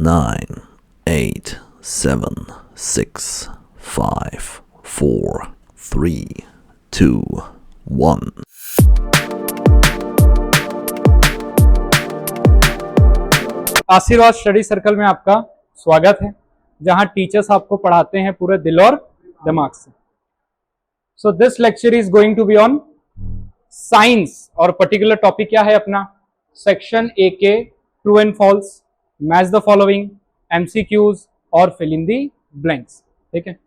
9, 8, 7, 6, 5, 4, 3, 2, 1. आशीर्वाद study circle में आपका स्वागत है, जहां टीचर्स आपको पढ़ाते हैं पूरे दिल और दिमाग से। So this lecture is going to be on science, और पर्टिकुलर टॉपिक क्या है अपना? सेक्शन ए के true and false, match the following, MCQs और फिल इन दी ब्लैंक्स। ठीक है,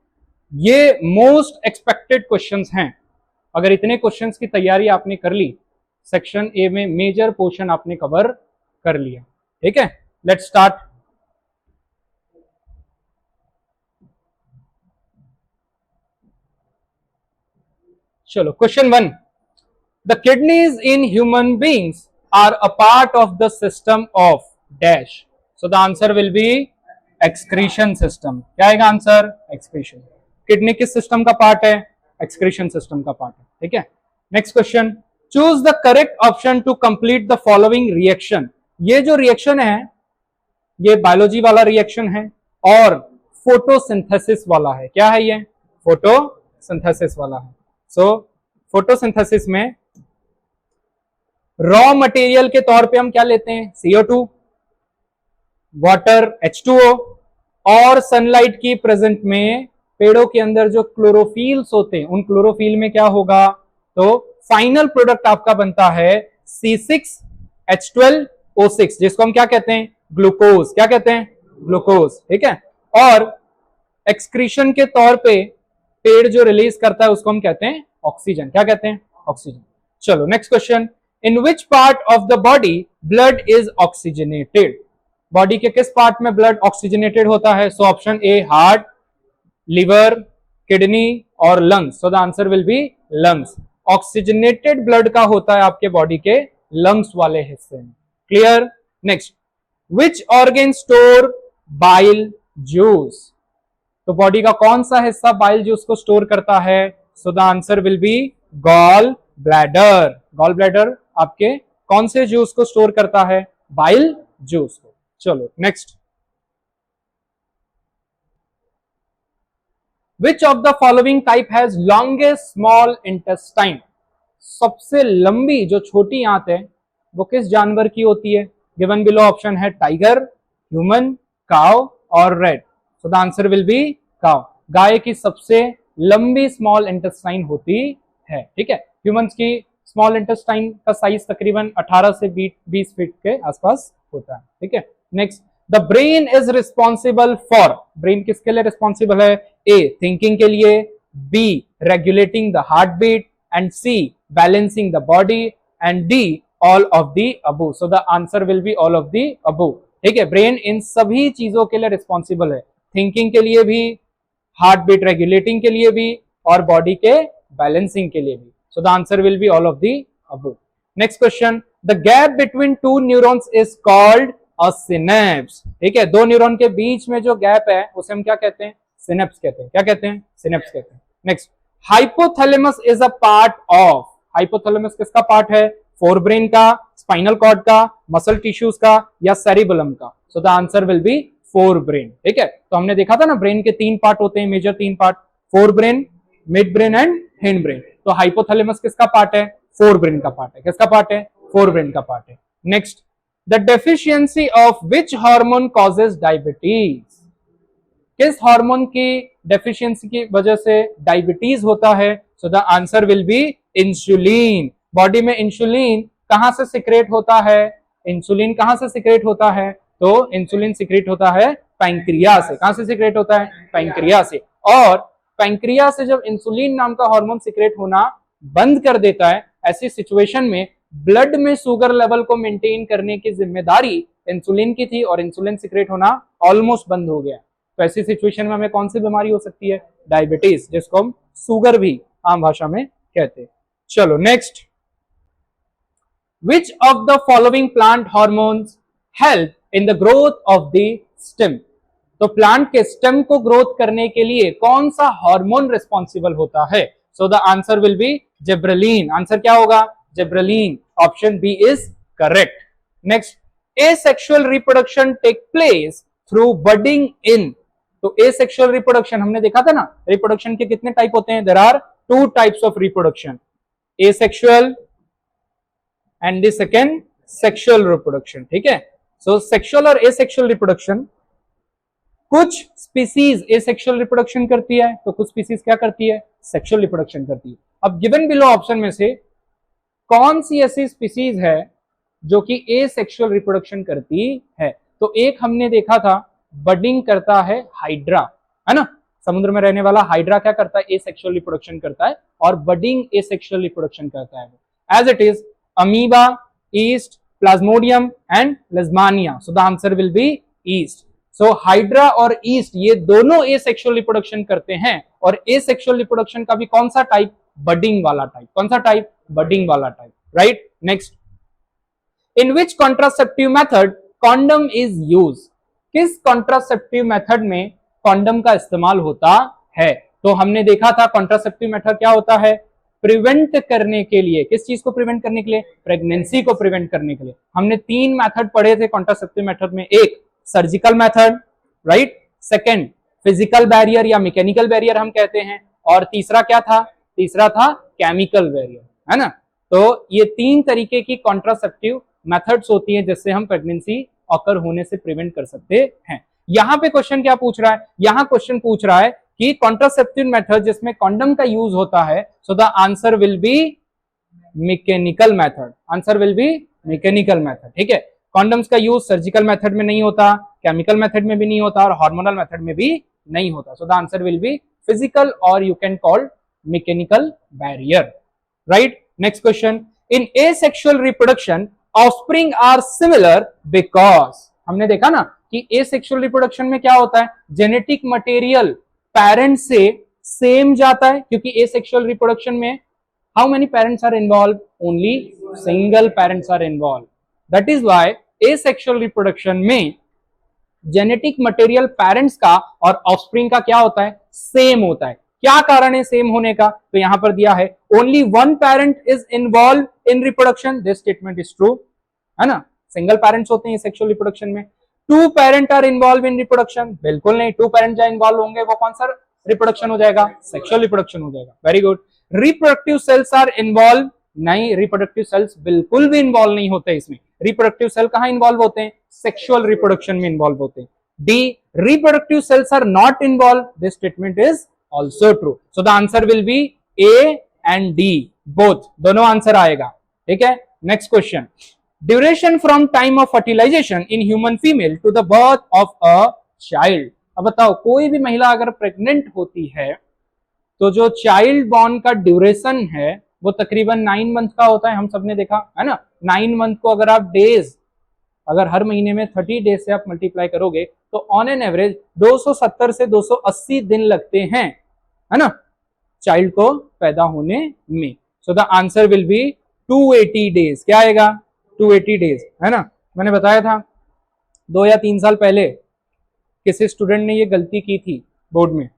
ये मोस्ट एक्सपेक्टेड क्वेश्चंस हैं। अगर इतने क्वेश्चंस की तैयारी आपने कर ली, सेक्शन ए में मेजर पोर्शन आपने कवर कर लिया। ठीक है, लेट्स स्टार्ट। चलो, question 1, the kidneys in human beings are a part of the system of dash. So the answer will be excretion system. क्या आएगा आंसर? एक्सक्रीशन। किडनी किस सिस्टम का पार्ट है? एक्सक्रीशन सिस्टम का पार्ट है। ठीक है, next question, choose the correct option to complete the following reaction. ये जो रिएक्शन है, ये बायोलॉजी वाला रिएक्शन है और फोटोसिंथेसिस वाला है। क्या है ये? फोटोसिंथेसिस वाला है। सो फोटोसिंथेसिस में रॉ मटेरियल के तौर पे हम क्या लेते हैं? CO2, वाटर H2O, और सनलाइट की प्रेजेंट में पेड़ों के अंदर जो क्लोरोफिल्स होते हैं, उन क्लोरोफिल में क्या होगा? तो फाइनल प्रोडक्ट आपका बनता है C6H12O6, जिसको हम क्या कहते हैं? ग्लूकोज। क्या कहते हैं? ग्लूकोज। ठीक है, और एक्सक्रीशन के तौर पे पेड़ जो रिलीज करता है उसको हम कहते हैं ऑक्सीजन। क्या कहते हैं? ऑक्सीजन। चलो, next question, in which part of the body blood is oxygenated. Body के किस पार्ट में ब्लड ऑक्सीजनेटेड होता है? So option A heart, liver, kidney और lungs. So the answer will be lungs. Oxygenated blood का होता है आपके बॉडी के लंग्स वाले हिस्से में। Clear? Next, which organ store bile juice. तो बॉडी का कौन सा हिस्सा बाइल जूस को स्टोर करता है? So the answer will be gall bladder. Gall bladder आपके कौन से जूस को स्टोर करता है? बाइल जूस को। चलो, next, which of the following type has longest small intestine. सबसे लंबी जो छोटी आंत है वो किस जानवर की होती है? गिवन बिलो ऑप्शन है टाइगर, ह्यूमन, काउ और red. So the answer will be cow. गाय की सबसे लंबी स्मॉल इंटेस्टाइन होती है। ठीक है, ह्यूमंस की स्मॉल इंटेस्टाइन का साइज तकरीबन 18 से 20 फीट के आसपास होता है। ठीक है, next, the brain is responsible for. Brain किसके लिए रिस्पॉन्सिबल है? ए थिंकिंग के लिए, B regulating the heart beat, and C balancing the body, and D all of the above. So the answer will be all of the above. ठीक है, brain in सभी चीजों के लिए रिस्पॉन्सिबल है, थिंकिंग के लिए भी, हार्ट बीट रेगुलेटिंग के लिए भी, और बॉडी के बैलेंसिंग के लिए भी। सो the answer will be all of the above. Next question, the gap between two neurons is called a synapse. ठीक है, दो न्यूरॉन के बीच में जो गैप है उसे हम क्या कहते हैं? सिनेप्स कहते हैं। क्या कहते हैं? सिनेप्स कहते हैं। Next, hypothalamus is a part of. Hypothalamus किसका पार्ट है? फोरब्रेन का, स्पाइनल कॉर्ड का, मसल टिश्यूज का, या सेरिबेलम का? सो the answer will B forebrain. ठीक है, तो हमने देखा था ना, ब्रेन के 3 पार्ट होते हैं, major 3 part, forebrain, mid brain and hind brain. तो हाइपोथैलेमस किसका पार्ट है? फोरब्रेन का पार्ट है। किसका पार्ट है? फोरब्रेन का पार्ट है। Next, the deficiency of which hormone causes diabetes. किस हार्मोन की डेफिशिएंसी की वजह से डायबिटीज होता है? So the answer will be insulin. Body में इंसुलिन कहां से सिक्रेट होता है? इंसुलिन कहां से सिक्रेट होता है? तो इंसुलिन सिक्रेट होता है पैंक्रिया से। कहां से सिक्रेट होता है? पैंक्रिया से। और पैंक्रिया से जब इंसुलिन नाम का हार्मोन सिक्रेट होना बंद कर देता है, ऐसी सिचुएशन में ब्लड में शुगर लेवल को मेंटेन करने की जिम्मेदारी इंसुलिन की थी, और इंसुलिन सिक्रेट होना ऑलमोस्ट बंद हो गया। तो ऐसी सिचुएशन में हमें कौन सी बीमारी हो सकती है? डायबिटीज, जिसको हम शुगर भी आम भाषा में कहते हैं। चलो, next, which of the following plant hormones help in the growth of the stem. तो प्लांट के स्टेम को ग्रोथ करने के लिए कौन सा हार्मोन रिस्पॉन्सिबल होता है? So the answer will be gibberellin. Answer क्या होगा? Gibberellin. Option B is correct. Next, asexual reproduction take place through budding in. तो एसेक्सुअल रिप्रोडक्शन हमने देखा था ना, रिप्रोडक्शन के कितने टाइप होते हैं, there are 2 types of reproduction, asexual and the second sexual reproduction. ठीक है, सो सेक्सुअल और एसेक्सुअल रिप्रोडक्शन, कुछ स्पीसीज एसेक्सुअल रिप्रोडक्शन करती है तो कुछ स्पीसीज क्या करती है, सेक्सुअल रिप्रोडक्शन करती है। अब गिवन बिलो ऑप्शन में से कौन सी ऐसी स्पीसीज है जो कि एसेक्सुअल रिप्रोडक्शन करती है? तो एक हमने देखा था बडिंग करता है हाइड्रा, है ना, समुद्र में रहने वाला हाइड्रा क्या करता है, एसेक्सुअल रिप्रोडक्शन करता है, और बडिंग एसेक्सुअल रिप्रोडक्शन करता है as it is amoeba, yeast, plasmodium and leishmania. So the answer will be yeast. So hydra और ईस्ट ये दोनों एसेक्सुअल रिप्रोडक्शन करते हैं, और एसेक्सुअल रिप्रोडक्शन का भी कौन सा टाइप, बडिंग वाला टाइप। कौन सा टाइप, बडिंग वाला type, right. Next, in which contraceptive method condom is use? किस कॉन्ट्रासेप्टिव मेथड में कॉन्डम का इस्तेमाल होता है? तो हमने देखा था कॉन्ट्रासेप्टिव मेथड क्या होता है, प्रिवेंट करने के लिए। किस चीज को प्रिवेंट करने के लिए, प्रेगनेंसी को प्रिवेंट करने के लिए। हमने 3 मेथड पढ़े थे कॉन्ट्रासेप्टिव मेथड में, एक surgical method, right, second physical barrier या मैकेनिकल बैरियर हम कहते हैं, और तीसरा क्या था, तीसरा था केमिकल बैरियर, है ना। तो ये 3 तरीके की कॉन्ट्रासेप्टिव मेथड्स होती हैं जिससे हम प्रेगनेंसी ऑकर होने से प्रिवेंट कर सकते हैं। यहां पे क्वेश्चन क्या पूछ रहा है, यहां क्वेश्चन पूछ रहा है कि कॉन्ट्रासेप्टिव मेथड जिसमें कॉन्डम का यूज होता है, so the answer will B mechanical method. Answer will B mechanical method. ठीक है, कॉन्डम्स का यूज सर्जिकल मेथड में नहीं होता, केमिकल मेथड में भी नहीं होता, और हार्मोनल मेथड में भी नहीं होता। So the answer will be physical और you can call mechanical barrier, right. Next question, in asexual reproduction offspring are similar because, हमने देखा ना कि एसेक्सुअल रिप्रोडक्शन में क्या होता है, जेनेटिक मटेरियल पेरेंट्स से सेम जाता है, क्योंकि एसेक्सुअल रिप्रोडक्शन में how many parents are involve, only single parents are involve. That is why asexual reproduction में जेनेटिक मटेरियल पेरेंट्स का और ऑफस्प्रिंग का क्या होता है, सेम होता है। क्या कारण है सेम होने का, तो यहां पर दिया है only 1 parent is involve in reproduction, this statement is true, है ना। सिंगल पेरेंट्स होते हैं सेक्सुअल रिप्रोडक्शन में। 2 parent are involve in reproduction, बिल्कुल नहीं, 2 पेरेंट जहां इन्वॉल्व होंगे वो कौन सा रिप्रोडक्शन हो जाएगा, सेक्सुअल रिप्रोडक्शन हो जाएगा। Very good. Reproductive cells are involve, नहीं, रिप्रोडक्टिव सेल्स बिल्कुल भी इन्वॉल्व नहीं होते इसमें। रिप्रोडक्टिव सेल कहां इन्वॉल्व होते हैं, सेक्सुअल रिप्रोडक्शन में इन्वॉल्व होते हैं। D, reproductive cells are not involve, this statement is also true. So the answer will be A and D, both, दोनों आंसर आएगा। ठीक है, next question, duration from time of fertilization in human female to the birth of a child। अब बताओ, कोई भी महिला अगर प्रेग्नेंट होती है तो जो चाइल्ड बॉर्न का ड्यूरेशन है वो तकरीबन 9 मंथ का होता है, हम सबने देखा है ना। 9 मंथ को अगर आप डेज, अगर हर महीने में 30 डेज से आप मल्टीप्लाई करोगे तो ऑन एन एवरेज 270 से 280 दिन लगते हैं, है ना, चाइल्ड को पैदा होने में। सो the answer will B 280 days. क्या आएगा, 280 डेज, है ना। मैंने बताया था 2 या 3 साल पहले किसी स्टूडेंट ने ये गलती की थी बोर्ड में,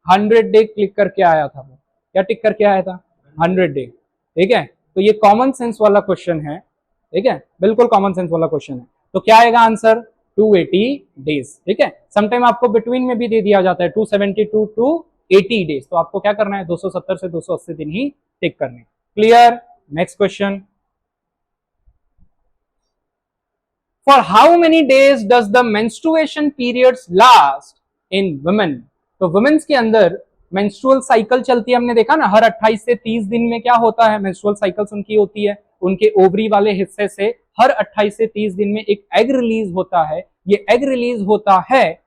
100 डे क्लिक करके आया था, वो क्या टिक करके आया था, 100 डे। ठीक है, तो ये कॉमन सेंस वाला क्वेश्चन है, ठीक है, बिल्कुल कॉमन सेंस वाला क्वेश्चन है। तो क्या आएगा आंसर, 280 डेज। ठीक है, समटाइम आपको बिटवीन में भी दे दिया जाता है 272 टू 80 डेज, तो आपको क्या करना है, 270 से 280 दिन ही टिक करने। Clear. Next question, for how many days does the menstruation periods last in women? तो वुमेन्स के अंदर मेंस्ट्रुअल साइकिल चलती है, हमने देखा ना, हर 28 से 30 दिन में क्या होता है, मेंस्ट्रुअल साइकिल्स उनकी होती है। उनके ओवरी वाले हिस्से से हर 28 से 30 दिन में एक एग रिलीज होता है। ये एग रिलीज होता है,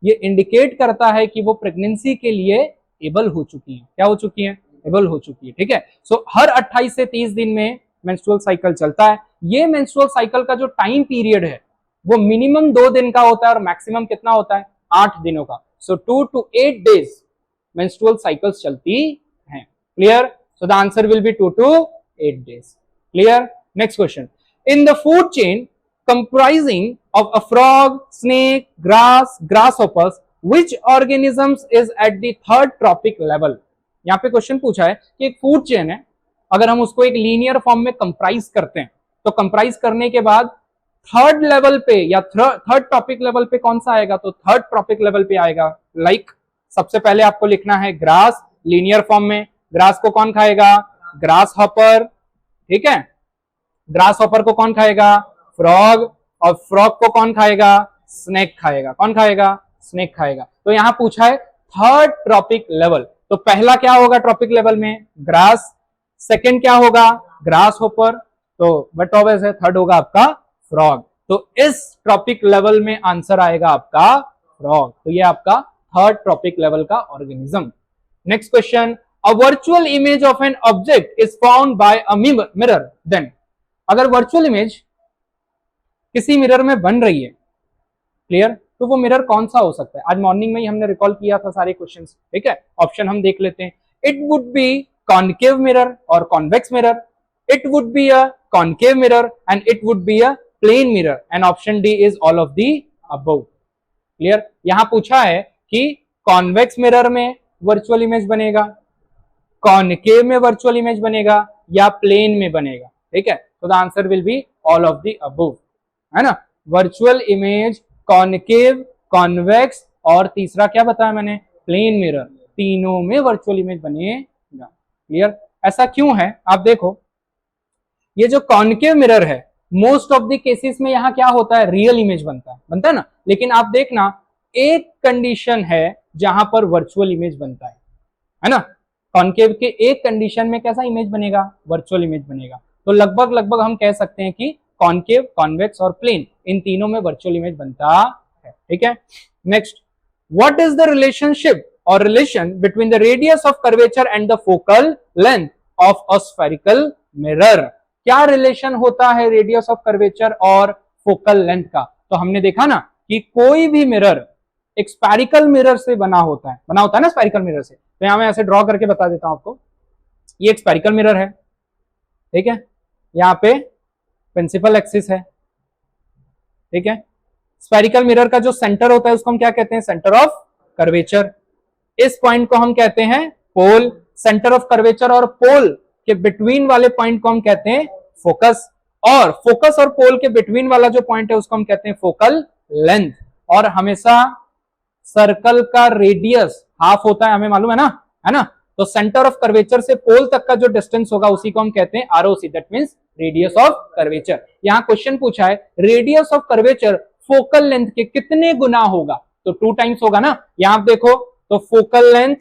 ये इंडिकेट करता है कि वो प्रेगनेंसी के लिए एबल हो चुकी है। क्या हो चुकी है, एबल हो चुकी है। ठीक है, सो हर 28 से 30 दिन में मेंस्ट्रुअल साइकिल चलता है। ये मेंस्ट्रुअल साइकिल का जो टाइम पीरियड है वो मिनिमम 2 दिन का होता है और मैक्सिमम कितना होता है, 8 दिनों का। सो 2 to 8 डेज मेंस्ट्रुअल साइकिल्स चलती हैं। Clear. So the answer will B 2 to 8 days. Clear? Next question. In the food chain comprising of a frog, snake, grass, grasshoppers, which organisms is at the 3rd trophic level? यहाँ पे question पूछा है कि एक food chain है, अगर हम उसको एक लीनियर फॉर्म में कंप्राइज करते हैं तो कंप्राइज करने के बाद थर्ड लेवल पे या थर्ड टॉपिक लेवल पे कौन सा आएगा, तो थर्ड टॉपिक लेवल पे आएगा लाइक सबसे पहले आपको लिखना है ग्रास लीनियर फॉर्म में। ग्रास को कौन खाएगा, ग्रास हॉपर, ठीक है। ग्रास हॉपर को कौन खाएगा, फ्रॉग, और फ्रॉग को कौन खाएगा, स्नेक खाएगा। कौन खाएगा, स्नेक खाएगा। तो यहां पूछा है थर्ड ट्रॉपिक लेवल, तो पहला क्या होगा ट्रॉपिक लेवल में, ग्रास। सेकंड क्या होगा, ग्रास हॉपर, तो बट ऑब्वियस है थर्ड होगा आपका फ्रॉग। तो इस ट्रॉपिक लेवल में आंसर आएगा आपका फ्रॉग। तो ये आपका थर्ड ट्रॉपिक लेवल का organism. Next question, a virtual image of an object is found by a mirror, then अगर वर्चुअल इमेज किसी मिरर में बन रही है, क्लियर, तो वो मिरर कौन सा हो सकता है। आज मॉर्निंग में ही हमने रिकॉल किया था सारे क्वेश्चंस, ठीक है। ऑप्शन हम देख लेते हैं। It would be concave mirror और convex mirror, it would be a concave mirror and it would be a plane mirror, and option D is all of the above. Clear, यहां पूछा है कि कॉन्वेक्स मिरर में virtual image बनेगा, concave में virtual image बनेगा, या plane में बनेगा, ठीक है। तो the answer will be all of the above, है ना। वर्चुअल इमेज, कॉनकेव, कॉन्वेक्स और तीसरा क्या बताया मैंने, प्लेन मिरर, तीनों में वर्चुअल इमेज बनेगा। क्लियर, ऐसा क्यों है आप देखो, ये जो कॉनकेव मिरर है मोस्ट ऑफ द केसेस में यहां क्या होता है, रियल इमेज बनता है ना। लेकिन आप देखना एक कंडीशन है जहां पर वर्चुअल इमेज बनता है ना। कॉनकेव के एक कंडीशन में कैसा इमेज बनेगा, वर्चुअल इमेज बनेगा। तो लगभग हम कह सकते हैं कि कॉनकेव, कॉन्वेक्स और प्लेन, इन तीनों में वर्चुअल इमेज बनता है, ठीक है। Next, what is the relationship और relation between the radius of curvature and the focal length of a spherical mirror. क्या रिलेशन होता है रेडियस ऑफ कर्वेचर और फोकल लेंथ का। तो हमने देखा ना कि कोई भी मिरर एक स्फेरिकल मिरर से बना होता है ना, स्फेरिकल मिरर से। तो यहां मैं ऐसे ड्रॉ करके बता देता हूं आपको, ये एक स्फेरिकल मिरर है, ठीक है। यहां पे प्रिंसिपल एक्सिस है, ठीक है। स्फेरिकल मिरर का जो सेंटर होता है उसको हम क्या कहते हैं, सेंटर ऑफ कर्वेचर। इस पॉइंट को हम कहते हैं पोल। सेंटर ऑफ कर्वेचर और पोल के बिटवीन वाले पॉइंट को हम कहते हैं फोकस, और फोकस और पोल के बिटवीन वाला जो पॉइंट है उसको हम कहते हैं फोकल लेंथ। और हमेशा सर्कल का रेडियस हाफ होता है, हमें मालूम है ना। तो सेंटर ऑफ कर्वेचर से पोल तक का जो डिस्टेंस होगा उसी को हम कहते हैं ROC, that means radius of curvature. यहां क्वेश्चन पूछा है radius of curvature focal length के कितने गुना होगा, तो 2 टाइम्स होगा ना। यहां आप देखो तो फोकल लेंथ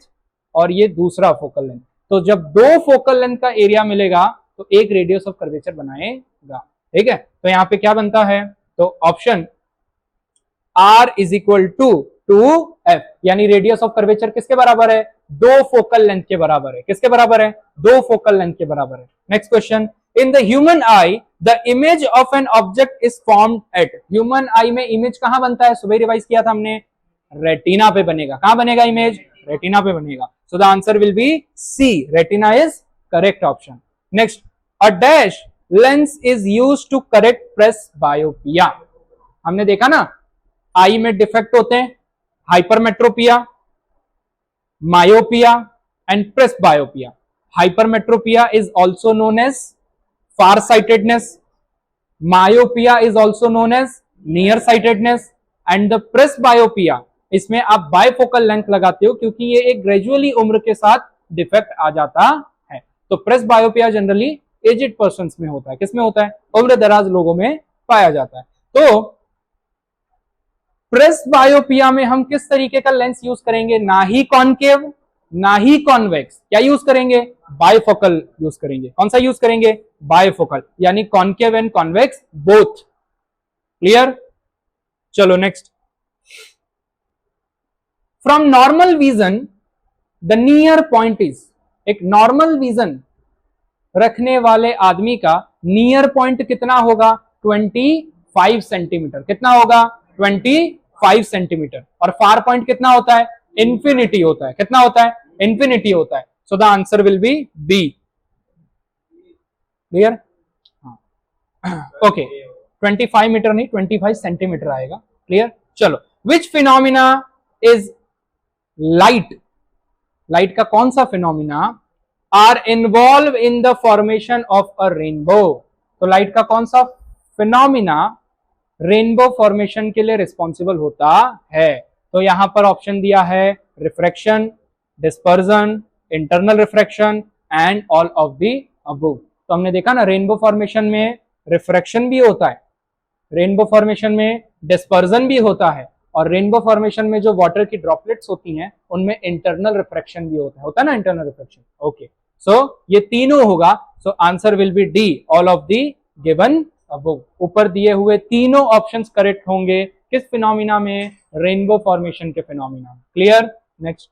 और ये दूसरा फोकल लेंथ, तो जब 2 फोकल लेंथ का एरिया मिलेगा तो एक रेडियस ऑफ कर्वेचर बनाएगा, ठीक है। तो यहां पे क्या बनता है, तो option R is equal to 2f, यानी रेडियस ऑफ कर्वेचर किसके बराबर है, 2 फोकल लेंथ के बराबर है। किसके बराबर है, 2 फोकल लेंथ के बराबर है। Next question, in the human I the image of an object is formed at. Human आई में इमेज कहां बनता है, सुबह रिवाइज किया था हमने, रेटिना पे बनेगा। कहां बनेगा इमेज, रेटिना पे बनेगा। So the answer will be C, retina is correct option. Next, a dash lens is used to correct presbyopia. हमने देखा ना आई में डिफेक्ट होते हैं, hypermetropia, myopia and presbyopia. Hypermetropia is also known as far sightedness, myopia is also known as near sightedness, and the presbyopia, इसमें आप bifocal length लगाते हो क्योंकि ये एक ग्रेजुअली उम्र के साथ डिफेक्ट आ जाता है। तो प्रेस बायोपिया जनरली एजेड पर्संस में होता है। किसमें होता है, उम्र दराज लोगों में पाया जाता है। तो प्रेस बायोपिया में हम किस तरीके का लेंस यूज करेंगे, ना ही कॉनकेव ना ही कॉन्वेक्स, क्या यूज करेंगे, बायफोकल यूज करेंगे। कौन सा यूज करेंगे, बायफोकल, यानी concave and convex both. Clear, चलो next, from normal vision the near point is. एक नॉर्मल विजन रखने वाले आदमी का नियर पॉइंट कितना होगा, 25 सेंटीमीटर। कितना होगा, 25 सेंटीमीटर। और फार पॉइंट कितना होता है, इंफिनिटी होता है। कितना होता है, इंफिनिटी होता है। So the answer will be B. Clear, okay, 25 metre नहीं 25 सेंटीमीटर आएगा। क्लियर, चलो, which phenomena is light, light का कौन सा phenomena are involve in the formation of a rainbow. तो लाइट का कौन सा फिनोमिना रेनबो फॉर्मेशन के लिए रिस्पॉन्सिबल होता है? तो यहां पर ऑप्शन दिया है refraction, dispersion, internal refraction and all of the above. तो हमने देखा ना, रेनबो फॉर्मेशन में रिफ्रैक्शन भी होता है, रेनबो फॉर्मेशन में डिस्पर्जन भी होता है, और रेनबो फॉर्मेशन में जो वाटर की ड्रॉपलेट्स होती हैं उनमें इंटरनल रिफ्रैक्शन भी होता है ना, इंटरनल रिफ्रैक्शन। ओके, सो ये तीनों होगा। So answer will be D, all of the given above. ऊपर दिए हुए तीनों ऑप्शंस करेक्ट होंगे किस फिनोमिना में? रेनबो फॉर्मेशन के फिनोमिना में। Clear? Next,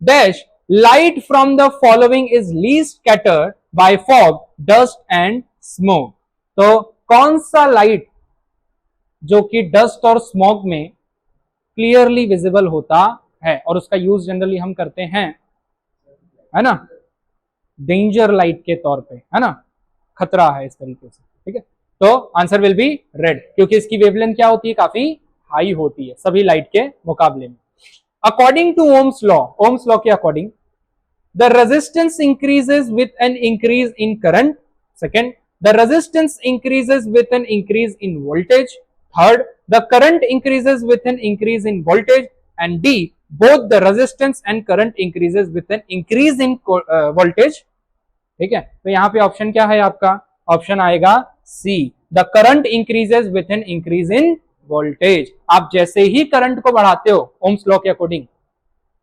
dash light from the following is least scattered by fog, dust and smoke. तो कौन सा लाइट जो कि डस्ट और स्मोक में क्लियरली विजिबल होता है, और उसका यूज जनरली हम करते हैं, है ना, डेंजर लाइट के तौर पे, है ना, खतरा है इस तरीके से, ठीक है। तो आंसर विल बी रेड, क्योंकि इसकी वेवलेंथ क्या होती है? काफी हाई होती है सभी लाइट के मुकाबले में। According to Ohm's law, Ohm's law के according the resistance increases with an increase in current. Second, the resistance increases with an increase in voltage. Third, the current increases with an increase in voltage, and D, both the resistance and current increases with an increase in voltage। ठीक है, तो यहां पे option क्या है आपका? Option आएगा सी, the current increases with an increase in voltage। आप जैसे ही करंट को बढ़ाते हो ओम्स लॉ के according,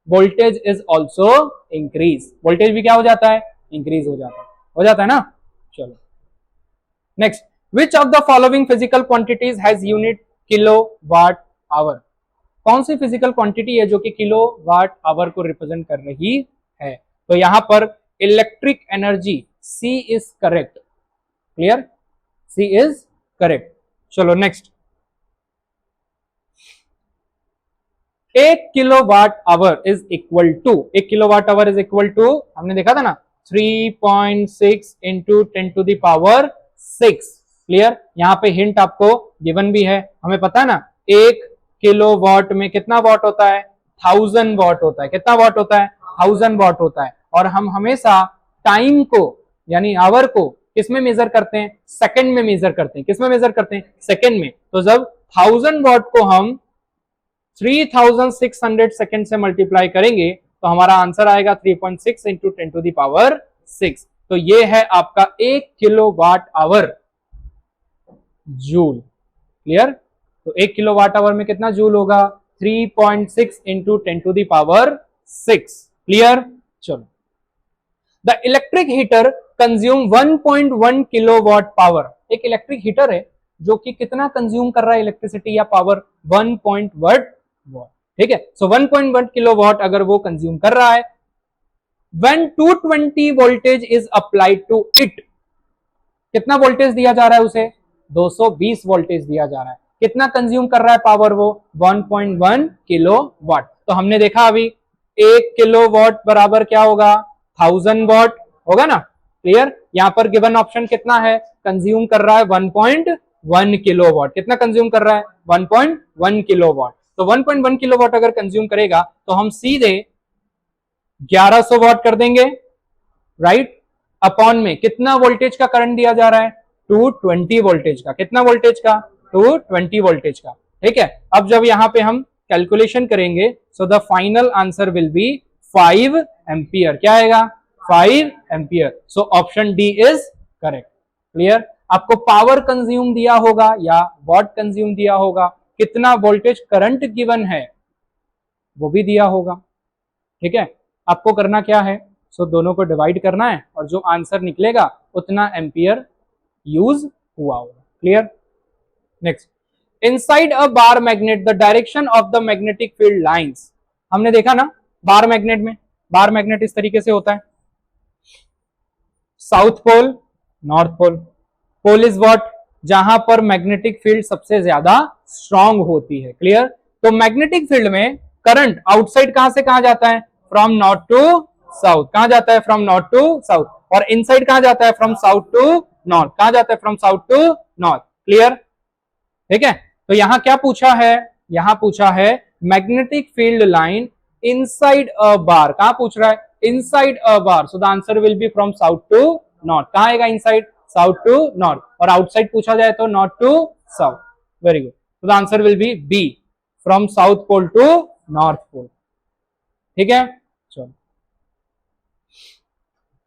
voltage is also increase, voltage भी क्या हो जाता है? इंक्रीज हो जाता है ना। चलो next, Which of the following physical quantities has unit kilowatt hour? कौन सी फिजिकल क्वांटिटी है जो कि किलोवाट आवर को रिप्रेजेंट कर रही है? तो यहां पर electric energy, C is correct. Clear? C is correct. चलो next, 1 kilowatt hour is equal to, 1 kilowatt hour is equal to, हमने देखा था ना, 3.6 इंटू 10 टू द पावर 6। क्लियर? यहां पे हिंट आपको गिवन भी है, हमें पता है ना 1 किलोवाट में कितना वॉट होता है? 1000 वॉट होता है। कितना वॉट होता है? 1000 वॉट होता है। और हम हमेशा टाइम को यानी आवर को किसमें मेजर करते हैं? सेकंड में मेजर करते हैं। किसमें मेजर करते हैं? सेकंड में। तो जब 1000 वॉट को हम 3600 सेकंड से मल्टीप्लाई करेंगे तो हमारा आंसर आएगा 3.6 इंटू 10 टू द पावर 6। तो ये है आपका 1 किलोवाट आवर जूल। क्लियर? तो 1 किलोवाट आवर में कितना जूल होगा? 3.6 into 10 to the power 6। Clear? चलो, the electric heater consume 1.1 kilowatt power. एक इलेक्ट्रिक हीटर है जो कि कितना कंज्यूम कर रहा है इलेक्ट्रिसिटी या पावर? 1.1 वॉट। ठीक है, सो 1.1 किलोवाट अगर वो कंज्यूम कर रहा है, when 220 voltage is applied to it, कितना वोल्टेज दिया जा रहा है उसे? 220 वोल्टेज दिया जा रहा है। कितना कंज्यूम कर रहा है पावर वो? 1.1 किलोवाट। तो हमने देखा अभी 1 किलोवाट बराबर क्या होगा? 1000 वॉट होगा ना। क्लियर? यहां पर गिवन ऑप्शन कितना है? कंज्यूम कर रहा है 1.1 किलोवाट। कितना कंज्यूम कर रहा है? 1.1 किलोवाट। तो 1.1 किलोवाट अगर कंज्यूम करेगा तो हम सीधे 1100 वॉट कर देंगे, राइट? अपॉन में कितना वोल्टेज का करंट दिया जा रहा है? 220 वोल्टेज का। कितना वोल्टेज का? 220 वोल्टेज का। ठीक है, अब जब यहां पे हम कैलकुलेशन करेंगे, so the final answer will B 5 ampere. क्या आएगा? 5 ampere. So option D is correct. Clear? आपको पावर कंज्यूम दिया होगा या वॉट कंज्यूम दिया होगा, कितना वोल्टेज करंट गिवन है वो भी दिया होगा। ठीक है, आपको करना क्या है? सो दोनों को डिवाइड करना है और जो आंसर निकलेगा उतना एम्पियर यूज हुआ होगा। Clear? Next, inside a bar magnet the direction of the magnetic field lines. हमने देखा ना बार मैग्नेट में, बार मैग्नेट इस तरीके से होता है, south pole, north pole. Pole is what? जहां पर मैग्नेटिक फील्ड सबसे ज्यादा स्ट्रांग होती है। क्लियर? तो मैग्नेटिक फील्ड में करंट आउटसाइड कहां से कहां जाता है? From north to south. कहां जाता है? From north to south. और इनसाइड कहां जाता है? From south to north. कहां जाता है? From south to north. Clear? ठीक है, तो यहां क्या पूछा है? यहां पूछा है magnetic field line inside a bar. कहां पूछ रहा है? Inside a bar. So the answer will be from south to north. कहां आएगा? Inside, south to north. और आउटसाइड पूछा जाए तो north to south. Very good. तो the answer will be B, from south pole to north pole. ठीक है, चलो.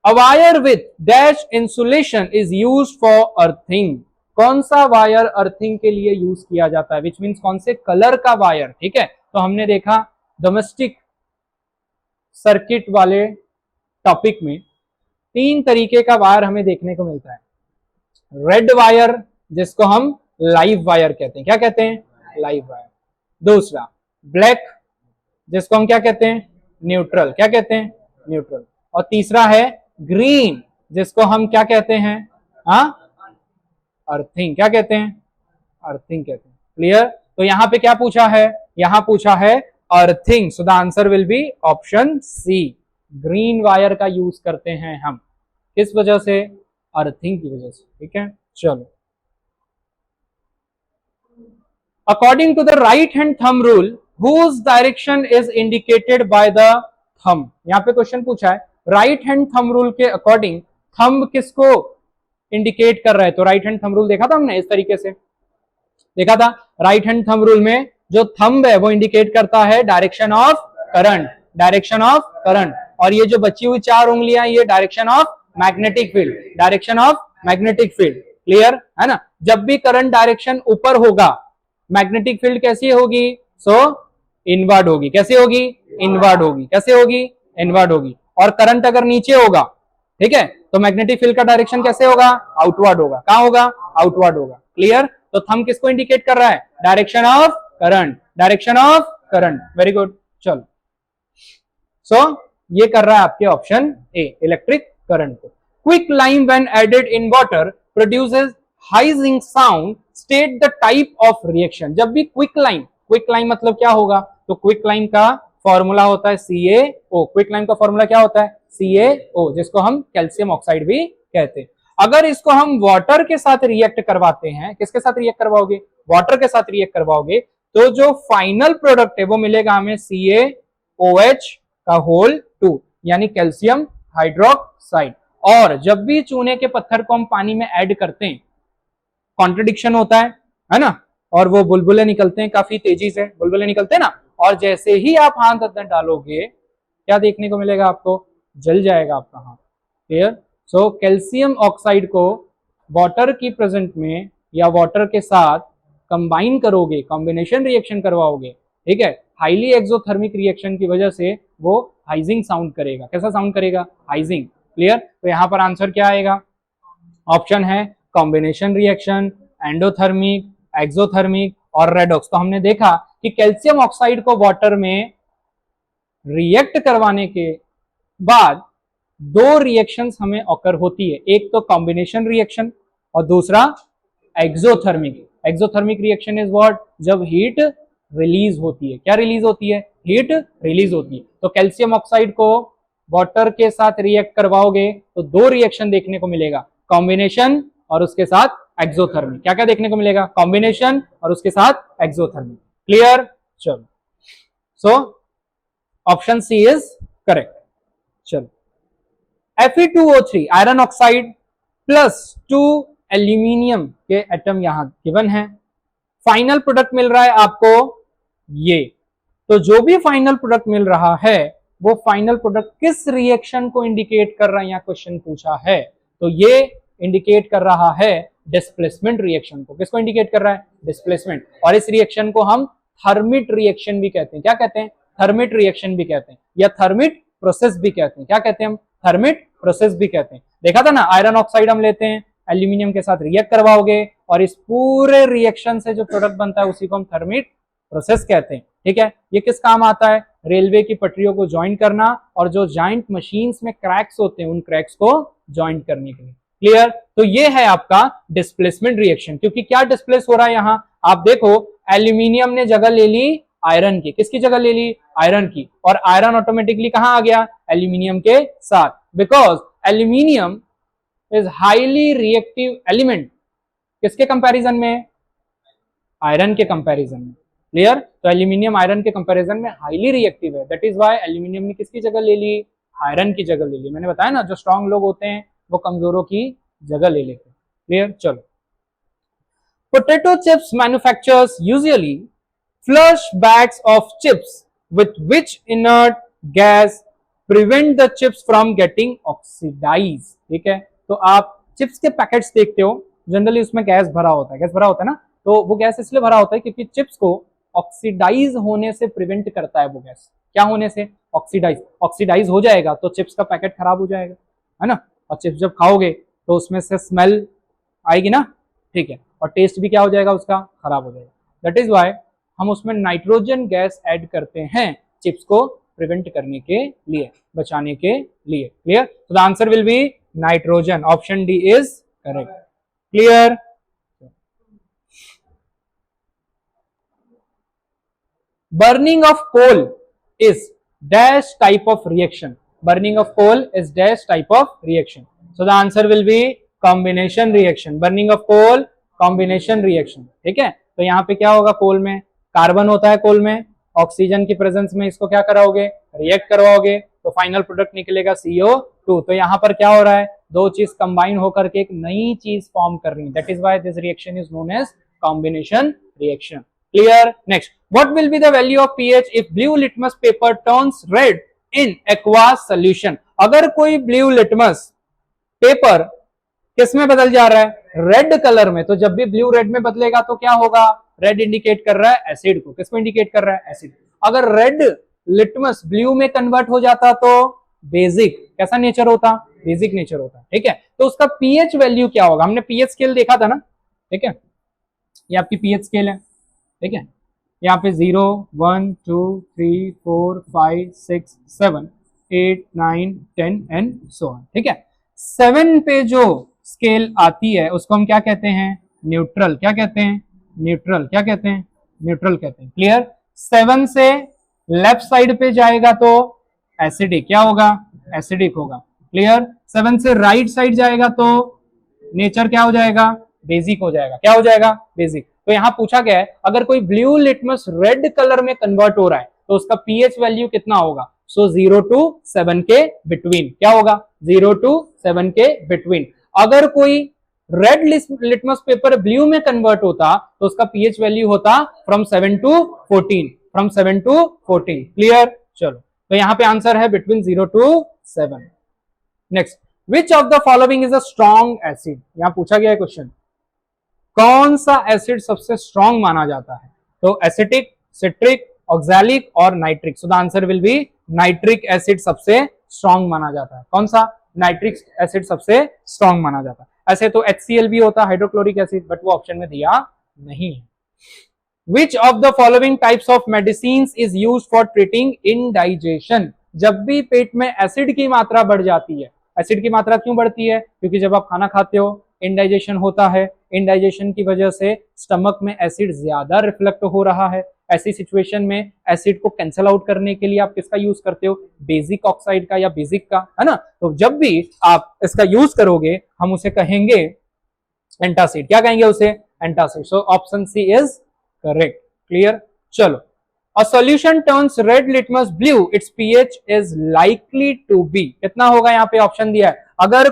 A wire with dash insulation is used for earthing. कौन सा वायर अर्थिंग के लिए यूज किया जाता है, विच मीन्स कौन से कलर का वायर. ठीक है, तो हमने देखा डोमेस्टिक सर्किट वाले टॉपिक में 3 तरीके का वायर हमें देखने को मिलता है. रेड वायर जिसको हम लाइव वायर कहते हैं. क्या कहते हैं? Live wire. दूसरा ब्लैक जिसको हम क्या कहते हैं? न्यूट्रल. क्या कहते हैं? न्यूट्रल. और तीसरा है ग्रीन जिसको हम क्या कहते हैं? हाँ, अर्थिंग. क्या कहते हैं? अर्थिंग कहते हैं. क्लियर. तो यहां पे क्या पूछा है? यहां पूछा है earthing. So the answer will be option C. Green wire का यूज करते हैं हम. किस वजह से? अर्थिंग की वजह से. ठीक है, चलो. According to the right hand thumb rule whose direction is indicated by the thumb. यहां पे क्वेश्चन पूछा है राइट हैंड थंब रूल के अकॉर्डिंग थंब किसको इंडिकेट कर रहा है. तो राइट हैंड थंब रूल देखा था हमने, इस तरीके से देखा था. राइट हैंड थंब रूल में जो थंब है वो इंडिकेट करता है direction of current. Direction of current. और ये जो बची हुई 4 उंगलियां ये direction of magnetic field. Direction of magnetic field. Clear है ना. जब भी करंट डायरेक्शन ऊपर होगा मैग्नेटिक फील्ड कैसी होगी? सो इनवर्ड होगी. कैसे होगी? इनवर्ड होगी. कैसे होगी? इनवर्ड होगी. और करंट अगर नीचे होगा, ठीक है, तो मैग्नेटिक फील्ड का डायरेक्शन कैसे होगा? आउटवर्ड होगा. कहां होगा? आउटवर्ड होगा. क्लियर. तो थंब किसको इंडिकेट कर रहा है? Direction of current. Direction of current. Very good. चलो. सो ये कर रहा है आपके ऑप्शन ए, इलेक्ट्रिक करंट को. Quick lime when added in water produces hissing sound. State the type of reaction. जब भी क्विक लाइम मतलब क्या होगा? तो क्विक लाइम का फॉर्मूला होता है CaO. क्विक लाइम का फॉर्मूला क्या होता है? CaO, जिसको हम कैल्शियम ऑक्साइड भी कहते हैं. अगर इसको हम वाटर के साथ रिएक्ट करवाते हैं, किसके साथ रिएक्ट करवाओगे? वाटर के साथ रिएक्ट करवाओगे, तो जो फाइनल प्रोडक्ट है वो मिलेगा हमें CaOH का होल 2, यानी कैल्शियम हाइड्रोक्साइड. और जब भी चूने के पत्थर को हम पानी में ऐड करते हैं कॉन्ट्रडिक्शन होता है ना, और वो बुलबुले निकलते हैं, काफी तेजी से बुलबुले निकलते हैं ना. और जैसे ही आप हाथ अंदर डालोगे क्या देखने को मिलेगा आपको? जल जाएगा आपका हाथ. क्लियर. सो कैल्शियम ऑक्साइड को वाटर की प्रेजेंट में या वाटर के साथ कंबाइन करोगे, कॉम्बिनेशन रिएक्शन करवाओगे, ठीक है, हाईली एक्सोथर्मिक रिएक्शन की वजह से वो हाइजिंग साउंड करेगा. कैसा साउंड करेगा? हाइजिंग. क्लियर. तो यहां पर आंसर क्या आएगा? ऑप्शन है कॉम्बिनेशन रिएक्शन, एंडोथर्मिक, एक्सोथर्मिक और रेडॉक्स. तो हमने देखा कि कैल्शियम ऑक्साइड को वाटर में रिएक्ट करवाने के बाद 2 रिएक्शंस हमें ऑकर होती है. एक तो कॉम्बिनेशन रिएक्शन और दूसरा exothermic. Exothermic reaction is what? जब हीट रिलीज होती है. क्या रिलीज होती है? हीट रिलीज होती है. तो कैल्शियम ऑक्साइड को वाटर के साथ रिएक्ट करवाओगे तो 2 रिएक्शन देखने को मिलेगा, कॉम्बिनेशन और उसके साथ एक्सोथर्मिक. क्या क्या देखने को मिलेगा? कॉम्बिनेशन और उसके साथ एक्सोथर्मिक. क्लियर. चलो. So option C is correct. चलो. Fe2O3 iron oxide plus 2 aluminium के एटम यहां गिवन है. फाइनल प्रोडक्ट मिल रहा है आपको ये. तो जो भी फाइनल प्रोडक्ट मिल रहा है वो फाइनल प्रोडक्ट किस रिएक्शन को इंडिकेट कर रहा है? यहां क्वेश्चन पूछा है. तो ये इंडिकेट कर रहा है डिस्प्लेसमेंट रिएक्शन को. किसको इंडिकेट कर रहा है? डिस्प्लेसमेंट. और इस रिएक्शन को हम थर्मिट रिएक्शन भी कहते हैं. क्या कहते हैं? थर्मिट रिएक्शन भी कहते हैं या थर्मिट प्रोसेस भी कहते हैं. क्या कहते हैं हम? थर्मिट प्रोसेस भी कहते हैं. देखा था ना, आयरन ऑक्साइड हम लेते हैं, एल्यूमिनियम के साथ रिएक्ट करवाओगे और इस पूरे रिएक्शन से जो प्रोडक्ट बनता है उसी को हम थर्मिट प्रोसेस कहते हैं. ठीक है. ये किस काम आता है? रेलवे की पटरियों को ज्वाइन करना और जो जॉइंट मशीन्स में क्रैक्स होते हैं उन क्रैक्स को ज्वाइन करने के लिए. क्लियर. तो ये है आपका डिस्प्लेसमेंट रिएक्शन. क्योंकि क्या डिस्प्लेस हो रहा है यहां? आप देखो, एल्यूमिनियम ने जगह ले ली आयरन की. किसकी जगह ले ली? आयरन की. और आयरन ऑटोमेटिकली कहां आ गया? एल्यूमिनियम के साथ. Because aluminium is highly reactive element. किसके कंपैरिजन में? आयरन के कंपैरिजन में. क्लियर. तो एल्यूमिनियम आयरन के कंपैरिजन में हाईली रिएक्टिव है. दैट इज व्हाई एल्यूमिनियम ने किसकी जगह ले ली? आयरन की जगह ले ली. मैंने बताया ना, जो स्ट्रांग लोग होते हैं वो कमजोरों की जगह ले लेते हैं. क्लियर. चलो. Potato chips manufacturers usually flush bags of chips with which inert gas prevent the chips from getting oxidized. ठीक है, तो आप चिप्स के पैकेट्स देखते हो, जनरली उसमें गैस भरा होता है ना, तो वो गैस इसलिए भरा होता है क्योंकि चिप्स को ऑक्सीडाइज होने से प्रिवेंट करता है वो गैस। क्या होने से? ऑक्सीडाइज हो जाएगा तो चिप्स का पैकेट खराब हो जाएगा, है ना, और चिप्स जब खाओगे तो उसमें से स्मेल आएगी ना, ठीक है, और टेस्ट भी क्या हो जाएगा उसका? खराब हो जाएगा। दैट इज वाई हम उसमें नाइट्रोजन गैस ऐड करते हैं चिप्स को प्रिवेंट करने के लिए, बचाने के लिए। क्लियर? तो the answer will B nitrogen. Option D is correct. Clear? Burning of coal is dash type of reaction. Burning of coal is dash type of reaction. So the answer will be combination reaction. Burning of coal, combination reaction. ठीक है, तो यहाँ पे क्या होगा? कोल में carbon होता है, कोल में ऑक्सीजन की प्रेजेंस में इसको क्या कराओगे? रिएक्ट करवाओगे, तो फाइनल प्रोडक्ट निकलेगा CO2। तो यहाँ पर क्या हो रहा है? दो चीज कंबाइन होकर के एक नई चीज फॉर्म कर रही है। That is why this reaction is known as combination reaction. Clear? Next, what will be the value of pH if blue litmus paper turns red in aqueous solution? अगर कोई ब्लू लिटमस पेपर किस में बदल जा रहा है? Red colour में। तो जब भी ब्लू रेड में बदलेगा तो क्या होगा? रेड इंडिकेट कर रहा है एसिड को। किसको इंडिकेट कर रहा है? एसिड। अगर रेड लिटमस ब्लू में कन्वर्ट हो जाता तो बेसिक कैसा नेचर होता? बेसिक नेचर होता। ठीक है, तो उसका पीएच वैल्यू क्या होगा? हमने पीएच स्केल देखा था ना, ठीक है, ये आपकी पीएच स्केल है, ठीक है, यहाँ पे 0 1 2 3 4 5 6 7 8 9 10 एंड सो ऑन। ठीक है, 7 पे जो स्केल आती है उसको हम क्या कहते हैं? न्यूट्रल। क्या कहते हैं? न्यूट्रल। क्या कहते हैं? न्यूट्रल कहते हैं। क्लियर? 7 से लेफ्ट साइड पे जाएगा तो एसिडिक। क्या होगा? एसिडिक होगा। क्लियर? 7 से राइट साइड जाएगा तो नेचर क्या हो जाएगा? बेसिक हो जाएगा। क्या हो जाएगा? बेसिक। तो यहां पूछा गया है अगर कोई ब्लू लिटमस रेड कलर में कन्वर्ट हो रहा है तो उसका पीएच वैल्यू कितना होगा? सो 0 to 7 के बिटवीन। क्या होगा? 0 to 7 के बिटवीन। अगर कोई रेड लिटमस पेपर ब्लू में कन्वर्ट होता तो उसका पीएच वैल्यू होता from 7 to 14। From 7 to 14। Clear? चलो, तो यहां पे आंसर है between 0 to 7। Next, which of the following is a strong acid? यहां पूछा गया है क्वेश्चन, कौन सा एसिड सबसे स्ट्रॉन्ग माना जाता है? तो एसिटिक, सिट्रिक, ऑक्सैलिक और nitric. So the answer will B nitric acid सबसे स्ट्रॉन्ग माना जाता है। कौन सा? नाइट्रिक एसिड सबसे स्ट्रॉन्ग माना जाता है। ऐसे तो HCl भी होता है, हाइड्रोक्लोरिक एसिड, बट वो ऑप्शन में दिया नहीं है। विच of the following types of medicine is used for treating indigestion? जब भी पेट में एसिड की मात्रा बढ़ जाती है, एसिड की मात्रा क्यों बढ़ती है? क्योंकि जब आप खाना खाते हो इंडाइजेशन होता है, इंडाइजेशन की वजह से स्टमक में एसिड ज्यादा रिफ्लेक्ट हो रहा है। ऐसी सिचुएशन में एसिड को कैंसिल आउट करने के लिए आप किसका यूज करते हो? बेसिक ऑक्साइड का या बेसिक का, है ना। तो जब भी आप इसका यूज करोगे हम उसे कहेंगे एंटासिड। क्या कहेंगे उसे? Antacid. So option C is correct. Clear? चलो, A solution turns red litmus blue, its pH is likely to be, कितना होगा? यहाँ पे ऑप्शन दिया है, अगर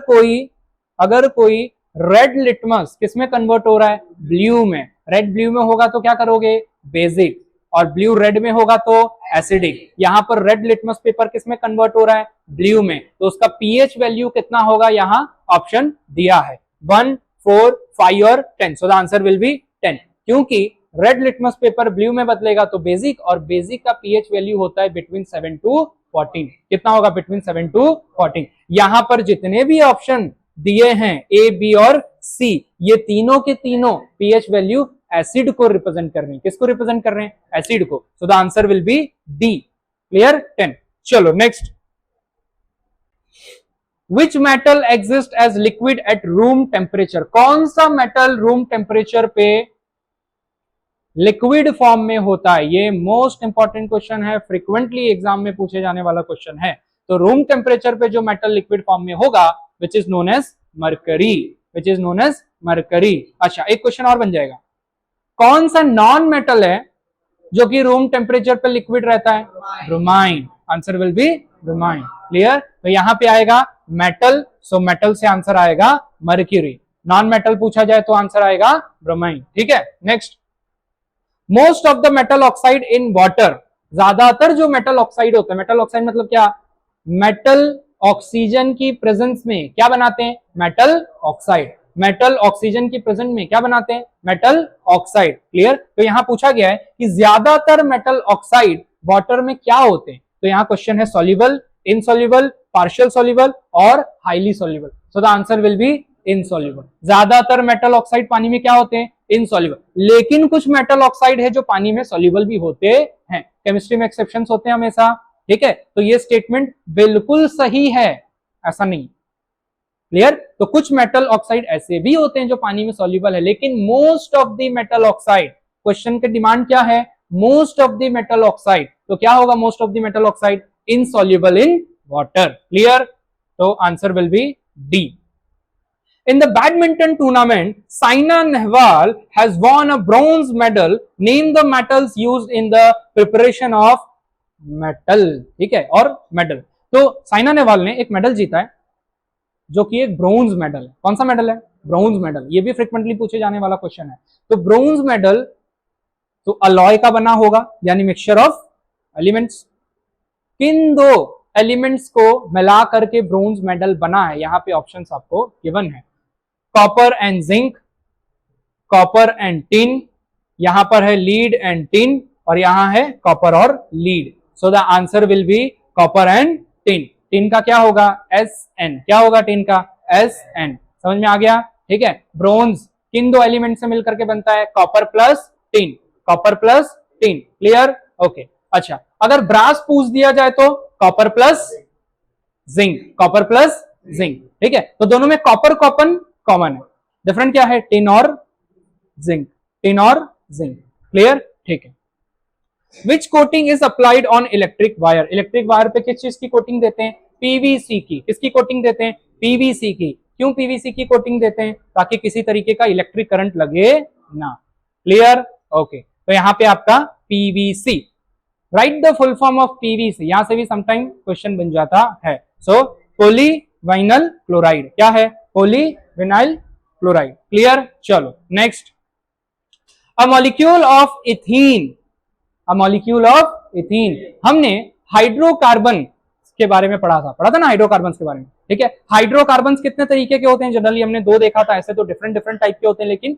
कोई रेड लिटमस किस में कन्वर्ट हो रहा है? ब्लू में। रेड ब्लू में होगा तो क्या करोगे? बेसिक। और ब्लू रेड में होगा तो एसिडिक। यहाँ पर रेड लिटमस पेपर किस में कन्वर्ट हो रहा है? ब्लू में। तो उसका पीएच वैल्यू कितना होगा? यहाँ ऑप्शन दिया है 1 4 5 और 10। सो द आंसर विल बी 10, क्योंकि रेड लिटमस पेपर ब्लू में बदलेगा तो बेसिक, और बेसिक का पीएच वैल्यू होता है बिटवीन 7 to 14। कितना होगा? Between 7 to 14। यहां पर जितने भी ऑप्शन दिए हैं A, B और C, ये तीनों के तीनों पीएच वैल्यू एसिड को रिप्रेजेंट कर रहे हैं। किसको रिप्रेजेंट कर रहे हैं? एसिड को। So the answer will be D। Clear? 10। चलो next, which metal exist as liquid at room temperature? कौन सा मेटल रूम टेम्परेचर पे लिक्विड फॉर्म में होता है? ये मोस्ट इंपॉर्टेंट क्वेश्चन है, फ्रीक्वेंटली एग्जाम में पूछे जाने वाला क्वेश्चन है। तो रूम टेम्परेचर पे जो मेटल लिक्विड फॉर्म में होगा which is known as mercury. Which is known as mercury. अच्छा, एक क्वेश्चन और बन जाएगा, कौन सा नॉन मेटल है जो कि रूम टेम्परेचर पे लिक्विड रहता है? Bromine. Answer will B bromine. Clear? तो यहां पे आएगा मेटल, सो मेटल से आंसर आएगा मर्क्यूरी। नॉन मेटल पूछा जाए तो आंसर आएगा ब्रोमाइन। ठीक है, next, most of the metal oxide in water, ज्यादातर जो मेटल ऑक्साइड होते हैं, मेटल ऑक्साइड मतलब क्या, मेटल ऑक्सीजन की प्रेजेंस में क्या बनाते हैं, मेटल ऑक्साइड, मेटल ऑक्सीजन की प्रेजेंस में क्या बनाते हैं, मेटल ऑक्साइड। क्लियर, तो यहां पूछा गया है कि ज्यादातर मेटल ऑक्साइड वाटर में क्या होते हैं, तो यहां क्वेश्चन है सॉल्युबल, इनसॉल्युबल, पार्शियल सॉल्युबल और highly soluble. So the answer will B insoluble. ज्यादातर मेटल ऑक्साइड पानी में क्या होते हैं, इनसॉल्युबल, लेकिन कुछ मेटल ऑक्साइड है जो पानी में सॉल्युबल भी होते हैं, केमिस्ट्री में एक्सेप्शंस होते हैं हमेशा। ठीक है, तो ये स्टेटमेंट बिल्कुल सही है, ऐसा नहीं। क्लियर, तो कुछ मेटल ऑक्साइड ऐसे भी होते हैं जो पानी में सॉल्युबल है, लेकिन most of the metal oxide, question के डिमांड क्या है, most of the metal oxide, तो क्या होगा most of the metal oxide, insoluble in water. Clear, तो answer will be D. In the badminton tournament, Saina Nehwal has won a bronze medal. Name the metals used in the preparation of metal. ठीक है, और medal, तो साइना नेहवाल ने एक medal जीता है जो कि एक ब्रोंज मेडल है। कौन सा मेडल है, ब्रोंज मेडल, ये भी फ्रिक्वेंटली पूछे जाने वाला क्वेश्चन है। तो ब्रोंज मेडल तो अलॉय का बना होगा, यानी मिक्सचर ऑफ एलिमेंट्स। किन दो एलिमेंट्स को मिला करके ब्रोंज मेडल बना है, यहां पे ऑप्शंस आपको गिवन है, copper and zinc, copper and tin, यहां पर है लीड एंड टिन, और यहां है कॉपर और lead. So the answer will B copper and tin. Tin का क्या होगा, SN, क्या होगा टिन का, SN। समझ में आ गया। ठीक है, ब्रोंज किन दो एलिमेंट से मिलकर के बनता है, copper plus tin, copper plus tin. Clear, okay. अच्छा, अगर ब्रास पूछ दिया जाए तो copper plus zinc, copper plus zinc. ठीक है, तो दोनों में कॉपर कॉपर कॉमन है, डिफरेंट क्या है, टिन और जिंक, टिन और जिंक। क्लियर, ठीक है। Which coating is applied on electric wire, electric wire पे किस चीज की कोटिंग देते हैं, पीवीसी की। किसकी कोटिंग देते हैं, पीवीसी की। क्यों पीवीसी की कोटिंग देते हैं, ताकि किसी तरीके का इलेक्ट्रिक करंट लगे ना। क्लियर, ओके, तो यहां पे आपका PVC. Right the full form of PVC, यहां से भी समटाइम क्वेश्चन बन जाता है। सो पॉलीविनाइल क्लोराइड, क्या है, पॉलीविनाइल क्लोराइड। क्लियर, चलो next, a molecule of ethene, a molecule of ethene, हमने हाइड्रोकार्बन के बारे में पढ़ा था ना, हाइड्रोकार्बन के बारे में। ठीक है, हाइड्रोकार्बन कितने तरीके के होते हैं, जनरली हमने दो देखा था, ऐसे तो डिफरेंट डिफरेंट टाइप के होते हैं, लेकिन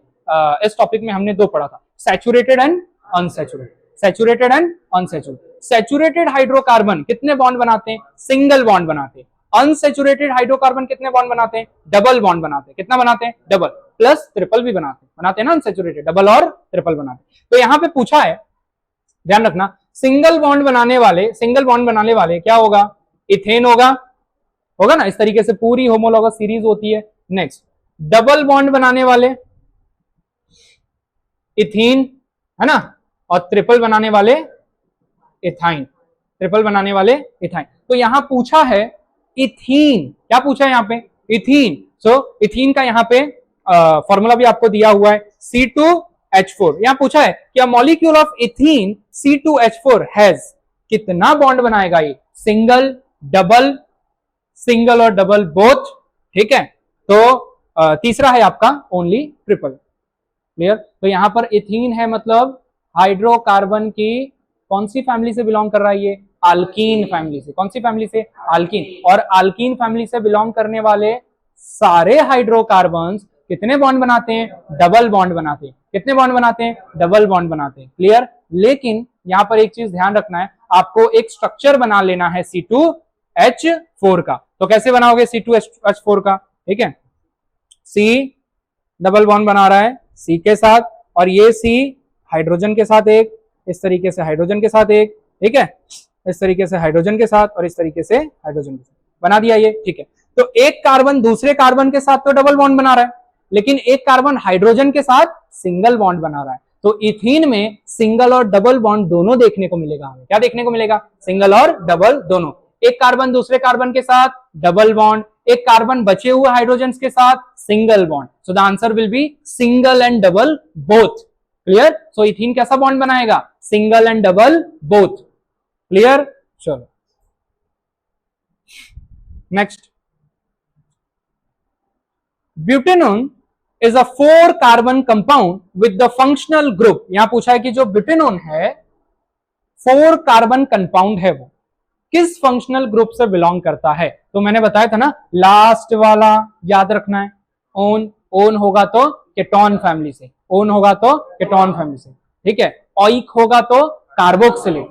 इस टॉपिक में हमने दो पढ़ा था, saturated and unsaturated, saturated and unsaturated. Saturated hydrocarbon कितने बॉन्ड बनाते हैं, सिंगल बॉन्ड बनाते हैं। अनसैचुरेटेड हाइड्रोकार्बन कितने बॉन्ड बनाते हैं, डबल बॉन्ड बनाते हैं। कितना बनाते हैं, डबल, प्लस ट्रिपल भी बनाते हैं ना, अनसैचुरेटेड डबल और ट्रिपल बनाते हैं। तो यहां पे पूछा है, ध्यान रखना, सिंगल बॉन्ड बनाने वाले, सिंगल बॉन्ड बनाने वाले क्या होगा, इथेन होगा, होगा ना, इस तरीके से पूरी होमोलॉगस सीरीज होती है। नेक्स्ट, डबल बॉन्ड बनाने वाले इथीन, है ना, और ट्रिपल बनाने वाले इथाइन, ट्रिपल बनाने वाले इथाइन। तो यहां पूछा है इथीन, क्या पूछा है यहाँ पे, इथीन। सो इथीन का यहाँ पे फॉर्मूला भी आपको दिया हुआ है, C2H4। यहां पूछा है कि a molecule of ethene C2H4 has, कितना बॉन्ड बनाएगा ये, सिंगल, डबल, सिंगल और डबल बोथ। ठीक है, तो तीसरा है आपका ओनली ट्रिपल। क्लियर, तो यहां पर इथीन है मतलब हाइड्रोकार्बन की कौन सी फैमिली से बिलोंग कर रहा है, ये अल्कीन फैमिली से। कौन सी फैमिली से, अल्कीन। और अल्कीन फैमिली से बिलोंग करने वाले सारे हाइड्रोकार्बन्स कितने बॉन्ड बनाते हैं, डबल बॉन्ड बनाते हैं। कितने बॉन्ड बनाते हैं, डबल बॉन्ड बनाते हैं। क्लियर, लेकिन यहां पर एक चीज ध्यान रखना है, आपको एक स्ट्रक्चर बना लेना है C2H4 का। तो कैसे बनाओगे C2H4 का, ठीक है, C डबल बॉन्ड बना रहा है C के साथ, और ये C हाइड्रोजन के साथ एक, इस तरीके से हाइड्रोजन के साथ एक, ठीक है, इस तरीके से हाइड्रोजन के साथ, और इस तरीके से हाइड्रोजन के साथ बना दिया ये। ठीक है, तो एक कार्बन दूसरे कार्बन के साथ तो डबल बॉन्ड बना रहा है, लेकिन एक कार्बन हाइड्रोजन के साथ सिंगल बॉन्ड बना रहा है। तो इथीन में सिंगल और डबल बॉन्ड दोनों देखने को मिलेगा हमें। क्या देखने को मिलेगा, सिंगल और डबल दोनों। एक कार्बन दूसरे कार्बन के साथ डबल बॉन्ड, एक कार्बन बचे हुए हाइड्रोजन के साथ single bond. So the answer will be single and double both. Clear, so ethene कैसा बॉन्ड बनाएगा, single and double both. Clear, चलो next, butanone is a 4 carbon compound with the functional group, यहां पूछा है कि जो ब्यूटेनॉन है 4 carbon compound है, वो किस फंक्शनल ग्रुप से बिलोंग करता है? तो मैंने बताया था ना, लास्ट वाला याद रखना है, ओन, ओन होगा तो केटोन फैमिली से, ओन होगा तो केटोन फैमिली से, ठीक है। ऑइक होगा तो कार्बोक्सिलेट,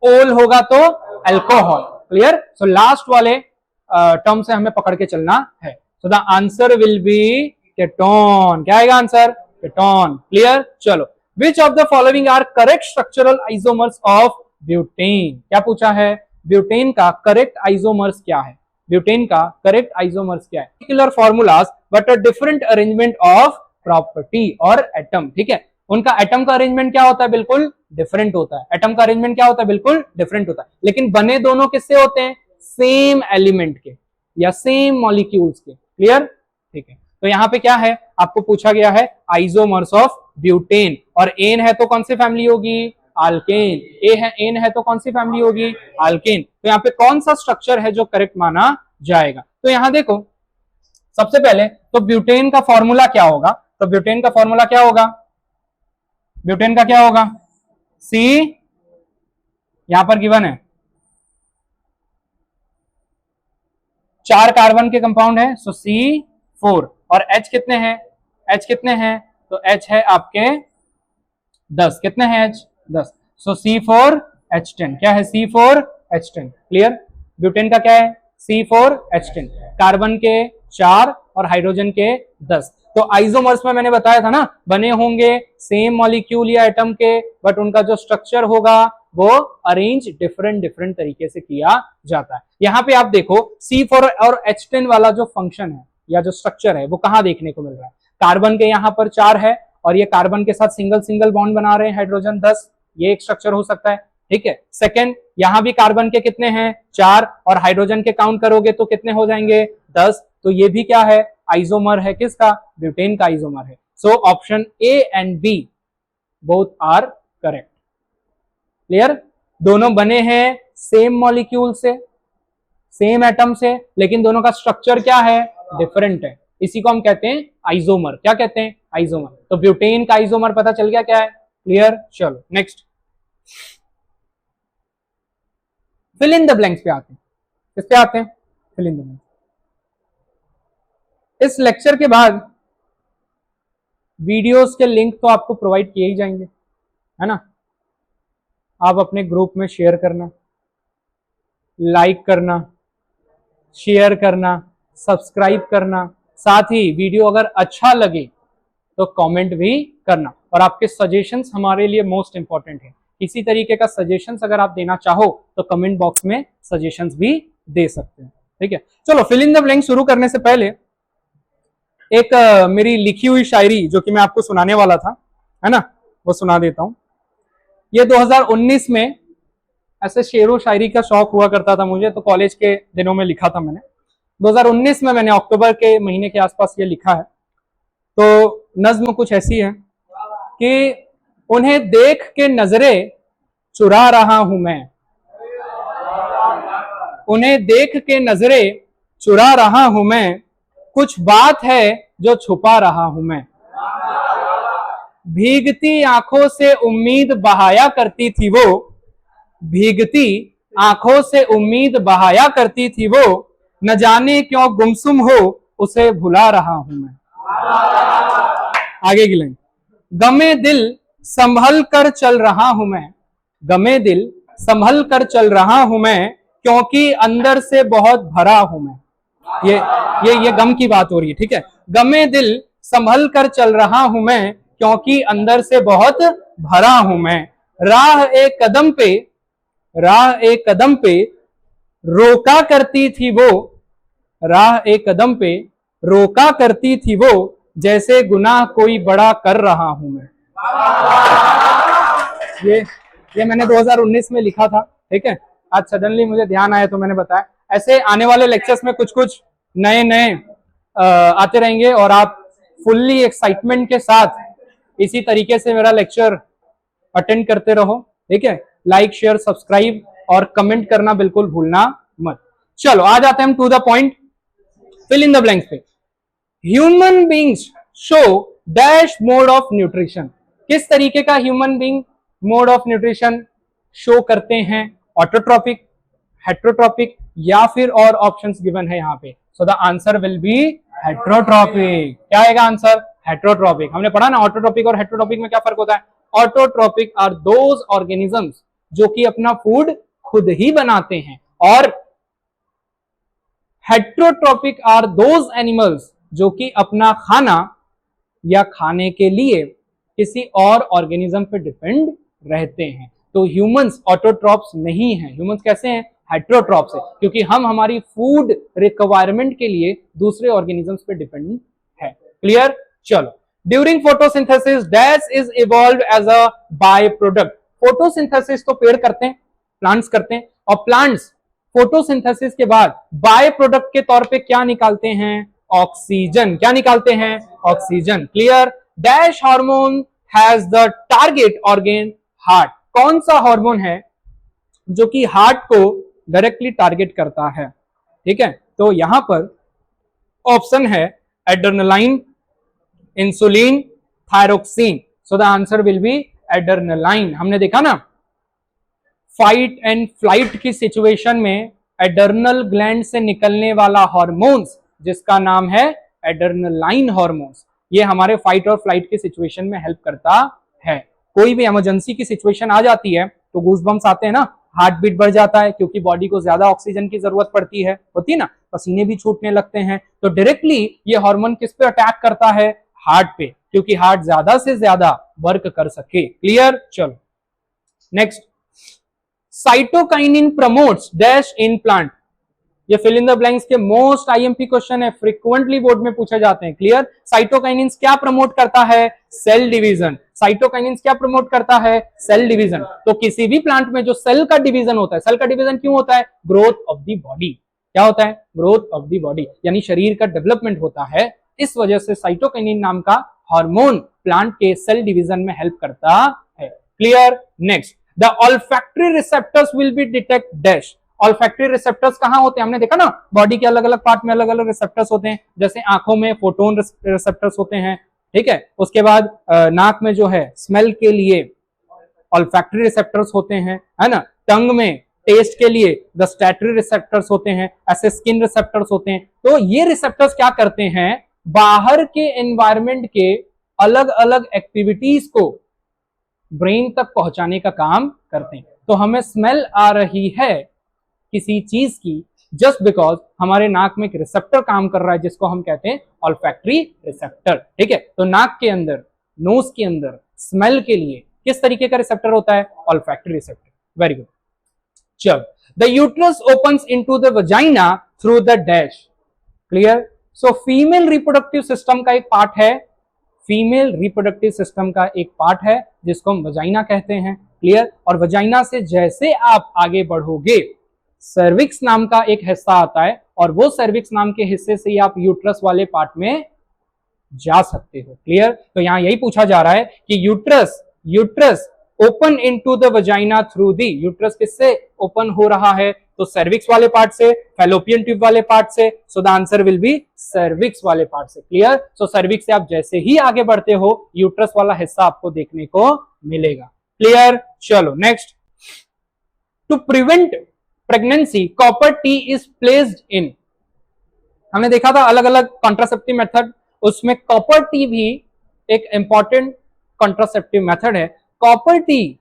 ओल होगा तो अल्कोहल, क्लियर। सो लास्ट वाले टर्म से हमें पकड़ के चलना है। So the answer will be ketone. क्या आएगा आंसर? Ketone, clear. चलो, which of the following are correct structural isomers of butane? क्या पूछा है? ब्यूटेन का करेक्ट आइसोमर्स क्या है? ब्यूटेन का करेक्ट आइसोमर्स क्या है? Particular formulas but a different arrangement of property और एटम, ठीक है। उनका एटम का अरेंजमेंट क्या होता है? बिल्कुल डिफरेंट होता है। एटम का अरेंजमेंट क्या होता है? बिल्कुल डिफरेंट होता है, लेकिन बने दोनों किससे होते हैं? सेम एलिमेंट के या सेम मॉलिक्यूल्स के, क्लियर, ठीक है। तो यहां पे क्या है, आपको पूछा गया है आइसोमर्स ऑफ ब्यूटेन, और एन है तो कौन सी फैमिली होगी? आल्केन। ए है, एन है तो कौन सी फैमिली होगी? आल्केन। तो यहाँ पे कौन सा स्ट्रक्चर है जो करेक्ट माना जाएगा? तो यहां देखो, सबसे पहले तो ब्यूटेन का फॉर्मूला क्या होगा? तो ब्यूटेन का फॉर्मूला क्या होगा? ब्यूटेन का क्या होगा? सी, यहां पर गिवन है 4 कार्बन के कंपाउंड है, सो C4, और H कितने हैं? H कितने हैं? तो H है आपके 10। कितने हैं H? 10। सो C4H10। क्या है? C4H10, clear. ब्यूटेन का क्या है? C4H10। कार्बन के 4 और हाइड्रोजन के 10। तो आइसोमर्स में मैंने बताया था ना, बने होंगे सेम मॉलिक्यूल या एटम के, बट उनका जो स्ट्रक्चर होगा वो अरेंज डिफरेंट तरीके से किया जाता है। यहां पे आप देखो C4 और H10 वाला जो फंक्शन है या जो स्ट्रक्चर है वो कहां देखने को मिल रहा है? कार्बन के यहां पर 4 है और ये कार्बन के साथ सिंगल सिंगल बॉन्ड बना रहे हैं, हाइड्रोजन 10, ये एक स्ट्रक्चर हो सकता है, ठीक है। सेकंड, यहां भी कार्बन के कितने हैं? 4, और हाइड्रोजन के काउंट करोगे तो कितने हो जाएंगे? 10। तो ये भी क्या है? आइसोमर है, किसका? ब्यूटेन का आइसोमर है। So option A and B both are correct, clear. दोनों बने हैं सेम मॉलिक्यूल से, सेम एटम से, लेकिन दोनों का स्ट्रक्चर क्या है? डिफरेंट है। इसी को हम कहते हैं आइसोमर। क्या कहते हैं? आइसोमर। तो ब्यूटेन का आइसोमर पता चल गया क्या है, क्लियर। चलो next, fill in the blanks पे आते हैं। किस पे आते हैं? Fill in the blanks. इस लेक्चर के बाद वीडियोस के लिंक तो आपको प्रोवाइड किए ही जाएंगे, है ना। आप अपने ग्रुप में शेयर करना, लाइक करना, शेयर करना, सब्सक्राइब करना, साथ ही वीडियो अगर अच्छा लगे तो कमेंट भी करना, और आपके सजेशंस हमारे लिए मोस्ट इंपॉर्टेंट है। किसी तरीके का सजेशंस अगर आप देना चाहो तो कमेंट बॉक्स में सजेशंस भी दे सकते हैं, ठीक है। चलो, फिल इन द ब्लैंक शुरू करने से पहले एक मेरी लिखी हुई शायरी जो कि मैं आपको सुनाने वाला था, है ना, वो सुना देता हूं। ये 2019 में, ऐसे शेरो शायरी का शौक हुआ करता था मुझे, तो कॉलेज के दिनों में लिखा था मैंने। 2019 में मैंने अक्टूबर के महीने के आसपास ये लिखा है। तो नज्म कुछ ऐसी है कि उन्हें देख के नजरें चुरा रहा हूं मैं, उन्हें देख के नजरें चुरा रहा हूं मैं, कुछ बात है जो छुपा रहा हूं मैं। भीगती आंखों से उम्मीद बहाया करती थी वो, भीगती आंखों से उम्मीद बहाया करती थी वो, न जाने क्यों गुमसुम हो उसे भुला रहा हूं मैं। आगे की लाइन, गमे दिल संभल कर चल रहा हूं मैं, गमे दिल संभल कर चल रहा हूं मैं, क्योंकि अंदर से बहुत भरा हूं मैं। ये गम की बात हो रही है, ठीक है। गमे दिल संभल कर चल रहा हूं मैं, क्योंकि अंदर से बहुत भरा हूं मैं। राह एक कदम पे, राह एक कदम पे रोका करती थी वो, राह एक कदम पे रोका करती थी वो, जैसे गुनाह कोई बड़ा कर रहा हूं मैं। ये मैंने 2019 में लिखा था, ठीक है। आज सडनली मुझे ध्यान आया तो मैंने बताया। ऐसे आने वाले लेक्चर्स में कुछ कुछ नए नए आते रहेंगे, और आप फुल्ली एक्साइटमेंट के साथ इसी तरीके से मेरा लेक्चर अटेंड करते रहो, ठीक है। लाइक, शेयर, सब्सक्राइब और कमेंट करना बिल्कुल भूलना मत। चलो आ जाते हैं हम to the point, fill in the blanks पे। Human beings show dash mode of nutrition, किस तरीके का human being mode of nutrition show करते हैं, ऑटोट्रॉपिक, हेट्रोट्रॉपिक या फिर और ऑप्शंस गिवन है यहाँ पे। सो the answer will B heterotrophic. क्या आएगा आंसर? हेट्रोट्रॉपिक। हमने पढ़ा ना ऑटोट्रॉपिक और हेट्रोट्रॉपिक में क्या फर्क होता है। ऑटोट्रॉपिक आर दोज ऑर्गेनिजम्स जो कि अपना फूड खुद ही बनाते हैं, और हेट्रोट्रॉपिक आर दोज एनिमल्स जो कि अपना खाना या खाने के लिए किसी और ऑर्गेनिज्म पे डिपेंड रहते हैं। तो ह्यूमंस ऑटोट्रॉप्स नहीं है, ह्यूमंस कैसे हैं? हेट्रोट्रॉप्स है, क्योंकि हम हमारी फूड रिक्वायरमेंट के लिए दूसरे ऑर्गेनिजम्स पे डिपेंड है। क्लियर? चलो, during photosynthesis dash is evolve as a by product. Photosynthesis तो पेड़ करते हैं, प्लांट्स करते हैं, और प्लांट्स फोटोसिंथेसिस के बाद बाय प्रोडक्ट के तौर पे क्या निकालते हैं? ऑक्सीजन। क्या निकालते हैं? Oxygen. Clear? Dash hormone has the target organ heart. कौन सा हार्मोन है जो कि हार्ट को डायरेक्टली टारगेट करता है? ठीक है, तो यहां पर ऑप्शन है adrenaline, insulin, thyroxine. So the answer will B adrenaline. हमने देखा ना फाइट एंड फ्लाइट की सिचुएशन में एड्रेनल ग्लैंड से निकलने वाला हार्मोन्स जिसका नाम है एड्रेनालाइन हार्मोन्स, ये हमारे फाइट और फ्लाइट की सिचुएशन में हेल्प करता है। कोई भी इमरजेंसी की सिचुएशन आ जाती है तो गूज़बम्स आते हैं ना, हार्ट बीट बढ़ जाता है क्योंकि बॉडी को ज्यादा ऑक्सीजन की जरूरत पड़ती है, होती है ना, पसीने भी छूटने लगते हैं। तो डायरेक्टली ये हार्मोन किस पे अटैक करता है? हार्ट पे, क्योंकि हार्ट ज्यादा से ज्यादा वर्क कर सके। क्लियर? चलो next, cytokinin promotes dash in plant. ये फिल इन द ब्लैंक्स के मोस्ट आईएमपी क्वेश्चन है, फ्रीक्वेंटली बोर्ड में पूछे जाते हैं। क्लियर? साइटोकाइनिन्स क्या प्रमोट करता है? Cell division. साइटोकाइनिन्स क्या प्रमोट करता है? Cell division. तो किसी भी प्लांट में जो सेल का डिवीजन होता है, सेल का डिवीजन क्यों होता है? Growth of the body. क्या होता है? ग्रोथ ऑफ द बॉडी, यानी शरीर का डेवलपमेंट होता है। इस वजह से साइटोकाइनिन नाम का हार्मोन प्लांट के सेल डिवीजन में हेल्प करता है। Clear? Next, the olfactory receptors will be detect dash. Olfactory receptors कहां होते हैं? हमने देखा ना बॉडी के अलग अलग पार्ट में अलग अलग रिसेप्टर्स होते हैं, जैसे आंखों में फोटोन रिसेप्टर्स होते हैं, ठीक है। उसके बाद नाक में जो है स्मेल के लिए ऑल्फैक्टरी रिसेप्टर्स होते हैं, है ना। टंग में टेस्ट के लिए गस्टैटरी रिसेप्टर्स होते हैं, ऐसे स्किन रिसेप्टर्स होते हैं। तो ये रिसेप्टर्स क्या करते हैं? बाहर के एनवायरमेंट के अलग अलग एक्टिविटीज को ब्रेन तक पहुंचाने का काम करते हैं। तो हमें स्मेल आ रही है किसी चीज की जस्ट बिकॉज हमारे नाक में एक रिसेप्टर काम कर रहा है जिसको हम कहते हैं ऑल्फैक्टरी रिसेप्टर, ठीक है। तो नाक के अंदर, नोज के अंदर स्मेल के लिए किस तरीके का रिसेप्टर होता है? Olfactory receptor. Very good. चल, the uterus opens into the vagina through the dash. Clear? So female reproductive system का एक पार्ट है, फीमेल रिप्रोडक्टिव सिस्टम का एक पार्ट है जिसको हम वजाइना कहते हैं। क्लियर? और वजाइना से जैसे आप आगे बढ़ोगे सर्विक्स नाम का एक हिस्सा आता है, और वो सर्विक्स नाम के हिस्से से ही आप यूट्रस वाले पार्ट में जा सकते हो। क्लियर? तो यहां यही पूछा जा रहा है कि uterus open into the vagina through the. Uterus किससे ओपन हो रहा है? तो सर्विक्स वाले पार्ट से, फैलोपियन ट्यूब वाले पार्ट से। सो the answer will B cervix वाले पार्ट से। क्लियर? सो सर्विक्स से आप जैसे ही आगे बढ़ते हो यूट्रस वाला हिस्सा आपको देखने को मिलेगा। क्लियर? चलो next, to prevent pregnancy copper T is placed in. हमने देखा था अलग अलग कॉन्ट्रासेप्टिव मेथड, उसमें कॉपर टी भी एक इंपॉर्टेंट कॉन्ट्रासेप्टिव मेथड है। कॉपर टी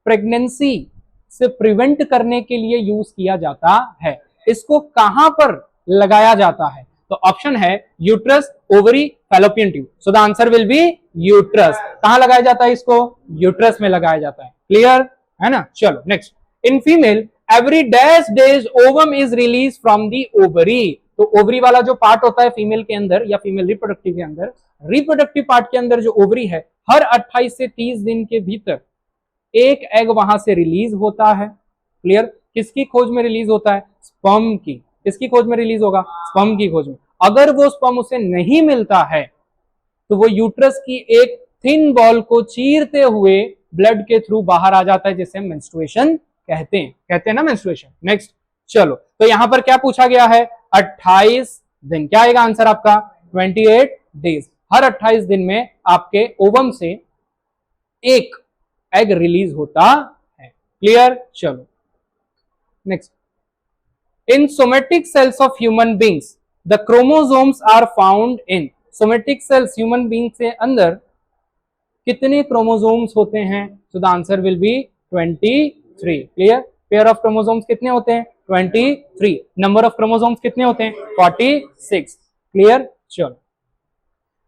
प्रेगनेंसी से प्रिवेंट करने के लिए यूज किया जाता है। इसको कहां पर लगाया जाता है? तो ऑप्शन है uterus, ovary, fallopian tube. So the answer will B uterus. कहां लगाया जाता है इसको? यूट्रस में लगाया जाता है। क्लियर है ना? चलो next, in female every dash days ovum is release from the ovary. तो ओवरी वाला जो पार्ट होता है फीमेल के अंदर या फीमेल रिप्रोडक्टिव के अंदर, रिप्रोडक्टिव पार्ट के अंदर जो ओवरी है, हर 28 से 30 दिन के भीतर एक एग वहां से रिलीज होता है। क्लियर? किसकी खोज में रिलीज होता है? स्पर्म की। किसकी खोज में रिलीज होगा? स्पर्म की खोज में। अगर वो स्पर्म उसे नहीं मिलता है तो वो यूट्रस की एक थिन बॉल को चीरते हुए ब्लड के थ्रू बाहर आ जाता है, जिसे मेंस्ट्रुएशन कहते हैं ना, मेंस्ट्रुएशन। नेक्स्ट, चलो, तो यहां पर क्या पूछा गया है? 28 दिन। क्या आएगा आंसर आपका? 28 डेज। हर 28 दिन में आपके ओवम से एक एग रिलीज होता है। क्लियर? चलो next, in somatic cells of human beings the chromosomes are found in, somatic cells human being के अंदर कितने क्रोमोसोम्स होते हैं? So the answer will be 23। Clear? Pair of chromosomes कितने होते हैं? 23। नंबर ऑफ क्रोमोसोम्स कितने होते हैं? 46। क्लियर? चलो,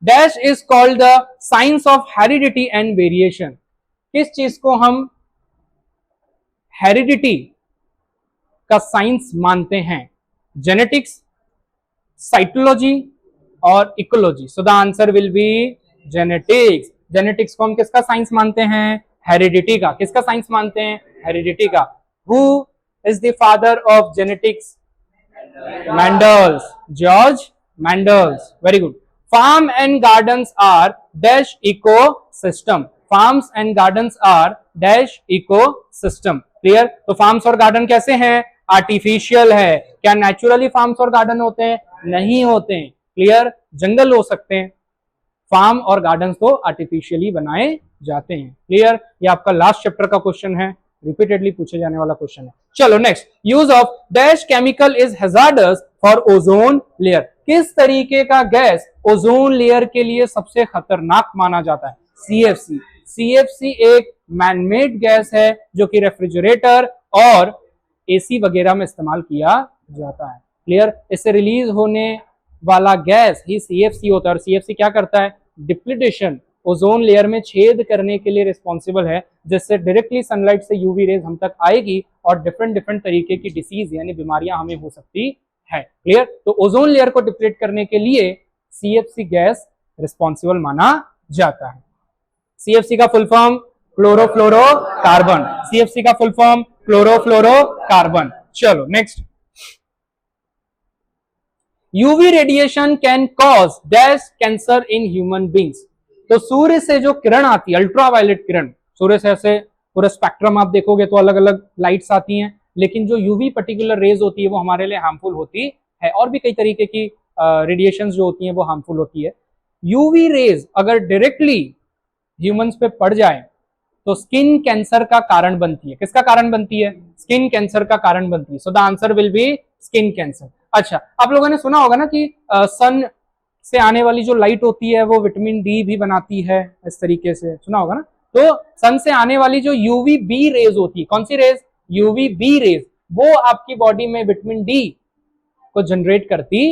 dash is called the science of heredity and variation, किस चीज को हम हेरिडिटी का साइंस मानते हैं? जेनेटिक्स, साइटोलॉजी और ecology. So the answer will B genetics. Genetics को हम किसका साइंस मानते हैं? हेरिडिटी का। किसका साइंस मानते हैं? हेरिडिटी का। Who is the father of genetics? Mendels, George Mendels. Very good. Farm and gardens are dash ecosystem, farms and gardens are dash ecosystem. Clear? तो फार्म्स और गार्डन कैसे हैं? आर्टिफिशियल है। क्या नेचुरली फार्म्स और गार्डन होते हैं? नहीं होते हैं। क्लियर? जंगल हो सकते हैं, फार्म और गार्डन्स तो आर्टिफिशियली बनाए जाते हैं। क्लियर? ये आपका लास्ट चैप्टर का क्वेश्चन है, रिपीटेडली पूछे जाने वाला क्वेश्चन है। चलो next, use of dash chemical is hazards for ozone layer, किस तरीके का गैस ओजोन लेयर के लिए सबसे खतरनाक माना जाता है? सीएफसी। सीएफसी एक मैनमेड गैस है जो कि रेफ्रिजरेटर और एसी वगैरह में इस्तेमाल किया जाता है। क्लियर? इससे रिलीज होने वाला गैस ही सीएफसी होता है। और सीएफसी क्या करता है? डिप्लीटेशन, ओजोन लेयर में छेद करने के लिए रिस्पॉन्सिबल है, जिससे डायरेक्टली सनलाइट से यूवी रेज हम तक आएगी और डिफरेंट डिफरेंट तरीके की डिसीज यानी बीमारियां हमें हो सकती है। क्लियर? तो ओजोन लेयर को डिप्लीट करने के लिए सीएफसी गैस रिस्पॉन्सिबल माना जाता है। सीएफसी का फुल फॉर्म क्लोरोफ्लोरोकार्बन। सीएफसी का फुल फॉर्म क्लोरोफ्लोरोकार्बन। चलो next, UV radiation can cause dash cancer in human beings, तो सूर्य से जो किरण आती है, अल्ट्रावायलेट किरण, सूर्य से ऐसे पूरा स्पेक्ट्रम आप देखोगे तो अलग अलग लाइट्स आती हैं, लेकिन जो यूवी पर्टिकुलर रेज होती है वो हमारे लिए हार्मफुल होती है। और भी कई तरीके की रेडिएशन जो होती हैं वो हार्मफुल होती है। यूवी रेज अगर डायरेक्टली ह्यूमंस पे पड़ जाए तो स्किन कैंसर का कारण बनती है। किसका कारण बनती है? स्किन कैंसर का कारण बनती है। So the answer will B skin cancer. अच्छा, आप लोगों ने सुना होगा ना कि सन से आने वाली जो लाइट होती है वो विटामिन डी भी बनाती है, इस तरीके से सुना होगा ना। तो सन से आने वाली जो यूवी बी रेज होती है, कौन सी रेज? यूवी बी रेज, वो आपकी बॉडी में विटामिन डी को जनरेट करती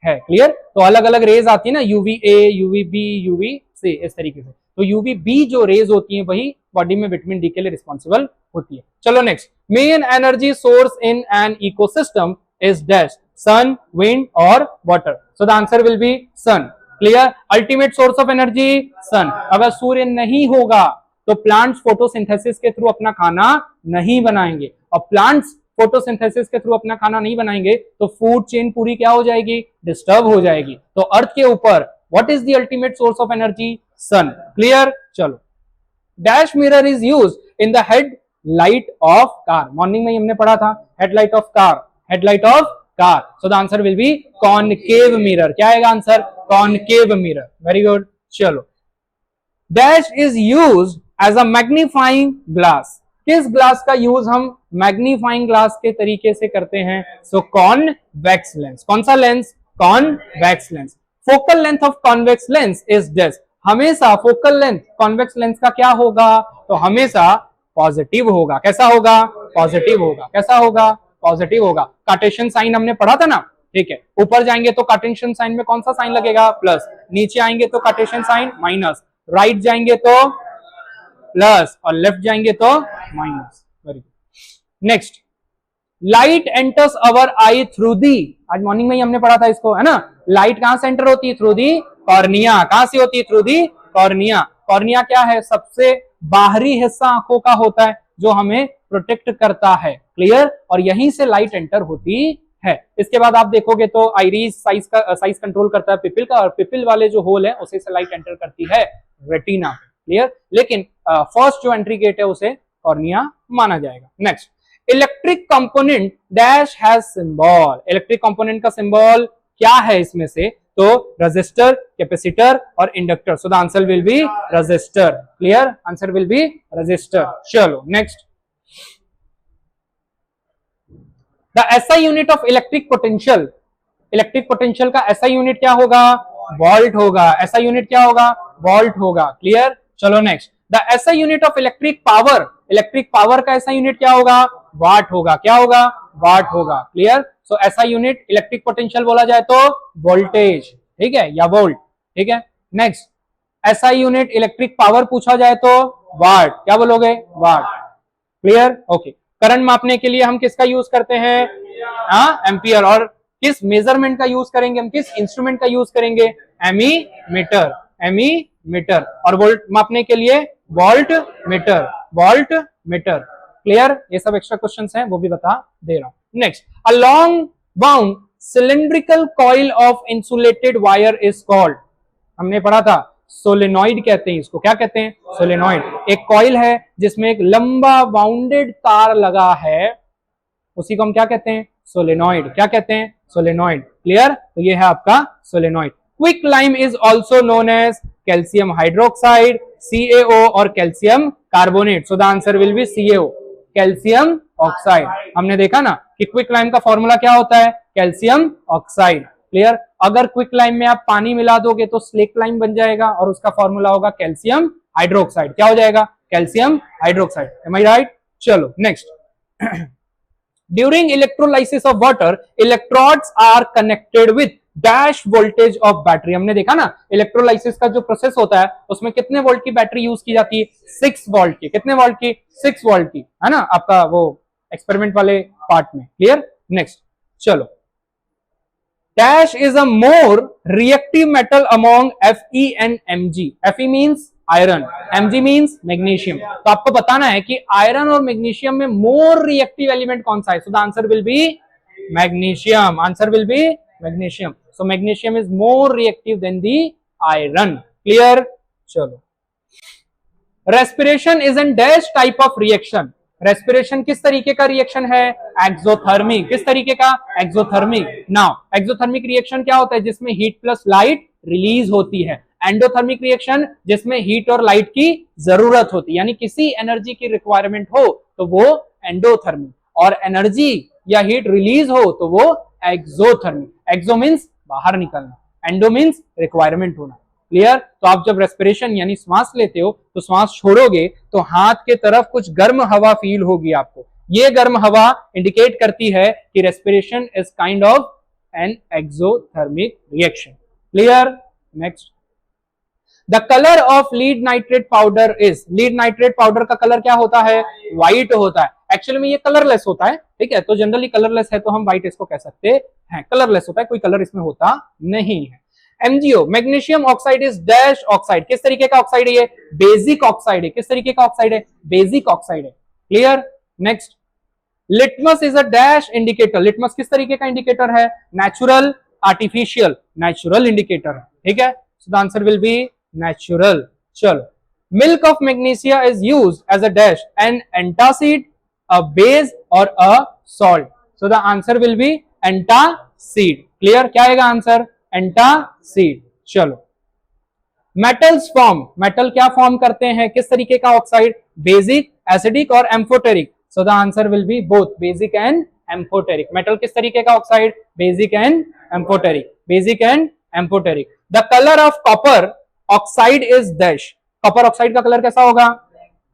है। क्लियर? तो अलग अलग रेज आती है ना, UV A, UV B, UV C, इस तरीके से। तो यूवी बी जो रेज होती है वही बॉडी में विटामिन डी के लिए रिस्पॉन्सिबल होती है। चलो next, main energy source in an ecosystem is dash, sun, wind और water. So the answer will be sun. Clear? Ultimate source of energy sun. अगर सूर्य नहीं होगा तो प्लांट्स फोटोसिंथेसिस के थ्रू अपना खाना नहीं बनाएंगे, और प्लांट्स फोटोसिंथेसिस के थ्रू अपना खाना नहीं बनाएंगे तो फूड चेन पूरी क्या हो जाएगी? डिस्टर्ब हो जाएगी। तो अर्थ के ऊपर what is the ultimate source of energy? Sun. Clear? चलो, dash mirror is use in the headlight of car, morning में हमने पढ़ा था headlight of car, headlight of car. So the answer will be concave mirror. क्या आएगा answer? Concave mirror. Very good. चलो, dash is use as a magnifying glass, किस glass का use हम मैग्नीफाइंग ग्लास के तरीके से करते हैं? सो कॉन्वेक्स लेंस। कौन सा lens? Convex lens. Focal length of convex lens is dash, हमेशा फोकल लेंथ कॉन्वेक्स लेंस का क्या होगा? तो हमेशा पॉजिटिव होगा। कैसा होगा? पॉजिटिव होगा। कैसा होगा? पॉजिटिव होगा। कार्टेशियन साइन हमने पढ़ा था ना, ठीक है। ऊपर जाएंगे तो कार्टेशियन साइन में कौन सा साइन लगेगा? प्लस। नीचे आएंगे तो कार्टेशियन साइन माइनस। राइट जाएंगे तो प्लस और लेफ्ट जाएंगे तो minus. Very good. Next, light enters our I through the, आज मॉर्निंग में ही हमने पढ़ा था इसको, है ना। लाइट कहां से एंटर होती है? Through the cornea. कहां से होती है? Through the cornea. कॉर्निया क्या है? सबसे बाहरी हिस्सा आंखों का होता है जो हमें प्रोटेक्ट करता है। क्लियर? और यहीं से लाइट एंटर होती है। इसके बाद आप देखोगे तो आइरिस साइज कंट्रोल करता है पिपिल का, और पिपिल वाले जो होल है उसे से लाइट एंटर करती है रेटिना। क्लियर? लेकिन फर्स्ट जो एंट्री गेट है उसे कॉर्निया माना जाएगा। Next, electric component dash has symbol, electric component का सिंबल क्या है इसमें से? तो रजिस्टर, कैपेसिटर और inductor, so the answer will be resistor. Clear, answer will be resistor. चलो next, the SI unit of electric potential, electric potential का SI unit क्या होगा? वोल्ट होगा। एसआई यूनिट क्या होगा? वोल्ट होगा। क्लियर, चलो next, the SI unit of electric power, electric power का एसआई यूनिट क्या होगा? वाट होगा। क्या होगा? वाट होगा। क्लियर, सो एसआई यूनिट इलेक्ट्रिक पोटेंशियल बोला जाए तो वोल्टेज, ठीक है, या वोल्ट। ठीक है, next, SI unit electric power पूछा जाए तो वाट, क्या बोलोगे? वाट। Clear, okay. करंट मापने के लिए हम किसका यूज करते हैं? एम्पियर। और किस मेजरमेंट का यूज करेंगे हम? किस इंस्ट्रूमेंट का यूज करेंगे? एमीमीटर, एमीमीटर। और वोल्ट मापने के लिए volt meter, volt meter. Clear, ये सब एक्स्ट्रा क्वेश्चंस हैं, वो भी बता दे रहा हूं। Next, a long bound cylindrical coil of insulated wire is called, हमने पढ़ा था सोलेनॉइड कहते हैं इसको। क्या कहते हैं? सोलेनॉइड। एक कॉइल है जिसमें एक लंबा बाउंडेड तार लगा है, उसी को हम क्या कहते हैं? सोलेनॉइड। क्या कहते हैं? सोलेनॉइड। क्लियर, तो ये है आपका solenoid. Quick lime is also known as calcium hydroxide, CaO और calcium carbonate, so the answer will be CaO, calcium oxide. हमने देखा ना कि क्विक लाइम का फॉर्मूला क्या होता है? Calcium oxide. क्लियर, अगर क्विक लाइम में आप पानी मिला दोगे तो स्लेक लाइम बन जाएगा और उसका फॉर्मूला होगा कैल्शियम हाइड्रोक्साइड। क्या हो जाएगा? Calcium hydroxide. Am I right? चलो next, during electrolysis of water electrodes are connected with dash voltage of battery. हमने देखा ना इलेक्ट्रोलाइसिस का जो प्रोसेस होता है उसमें कितने वोल्ट की बैटरी यूज की जाती है? 6 वोल्ट की। कितने वोल्ट की? 6 वोल्ट की, है ना, आपका वो एक्सपेरिमेंट वाले पार्ट में। क्लियर, नेक्स्ट, चलो, dash is a more reactive metal among Fe and Mg। Fe means iron, Mg means magnesium. तो आपको बताना है कि आयरन और मैग्नीशियम में मोर रिएक्टिव एलिमेंट कौन सा है? So the answer will be magnesium, answer will be magnesium. So magnesium is more reactive than the iron. Clear, चलो, respiration is an dash type of reaction. Respiration किस तरीके का reaction है? Exothermic. किस तरीके का? एक्सोथर्मिक। नाउ एक्सोथर्मिक रिएक्शन क्या होता है? जिसमें हीट प्लस लाइट रिलीज होती है। एंडोथर्मिक रिएक्शन जिसमें हीट और लाइट की जरूरत होती है, यानी किसी एनर्जी की रिक्वायरमेंट हो तो वो एंडोथर्मिक, और एनर्जी या हीट रिलीज हो तो वो एक्सोथर्मिक। एक्सो मीन्स बाहर निकलना, एंडो मीन्स रिक्वायरमेंट होना। क्लियर, तो आप जब रेस्पिरेशन यानी सांस लेते हो तो सांस छोड़ोगे तो हाथ के तरफ कुछ गर्म हवा फील होगी आपको। ये गर्म हवा इंडिकेट करती है कि respiration is kind of an exothermic reaction. Clear, next, the colour of lead nitrate powder is, lead nitrate powder का कलर क्या होता है? व्हाइट होता है। एक्चुअली में ये कलरलेस होता है, ठीक है, तो जनरली कलरलेस है तो हम व्हाइट इसको कह सकते हैं। कलरलेस होता है, कोई कलर इसमें होता नहीं है। MgO, magnesium oxide is dash oxide. किस तरीके का ऑक्साइड है ये? बेसिक ऑक्साइड है। किस तरीके का ऑक्साइड है? बेसिक ऑक्साइड है। Clear, next, litmus is a dash indicator. Litmus किस तरीके का इंडिकेटर है? Natural, artificial. नेचुरल इंडिकेटर है, ठीक है, so the answer will be natural. चलो, milk of magnesia is used as a dash, an antacid, a base और a salt, so the answer will be antacid. Clear, क्या आएगा answer? Antacid. चलो, metals form, metal क्या form करते हैं? किस तरीके का ऑक्साइड? बेसिक, एसिडिक और amphoteric, so the answer will be both basic and amphoteric. Metal किस तरीके का oxide? Basic and amphoteric, basic and amphoteric. The colour of copper oxide is dash. Copper oxide का कलर कैसा होगा?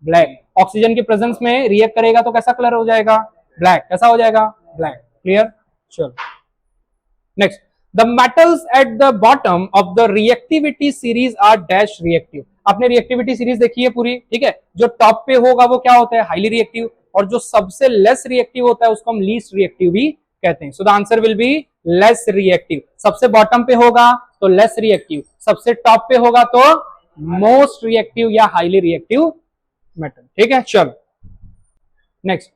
Black. Oxygen की presence में react करेगा तो कैसा कलर हो जाएगा? ब्लैक। कैसा हो जाएगा? ब्लैक। क्लियर, चलो, next, the metals at the bottom of the reactivity series are dash reactive। आपने रिएक्टिविटी सीरीज देखी है पूरी, ठीक है, जो टॉप पे होगा वो क्या होता है? हाईली रिएक्टिव, और जो सबसे लेस रिएक्टिव होता है उसको हम लीस्ट रिएक्टिव भी कहते हैं। So the answer will be less reactive. सबसे बॉटम पे होगा तो लेस रिएक्टिव, सबसे टॉप पे होगा तो मोस्ट रिएक्टिव या हाईली रिएक्टिव मेटल, ठीक है। चलो next,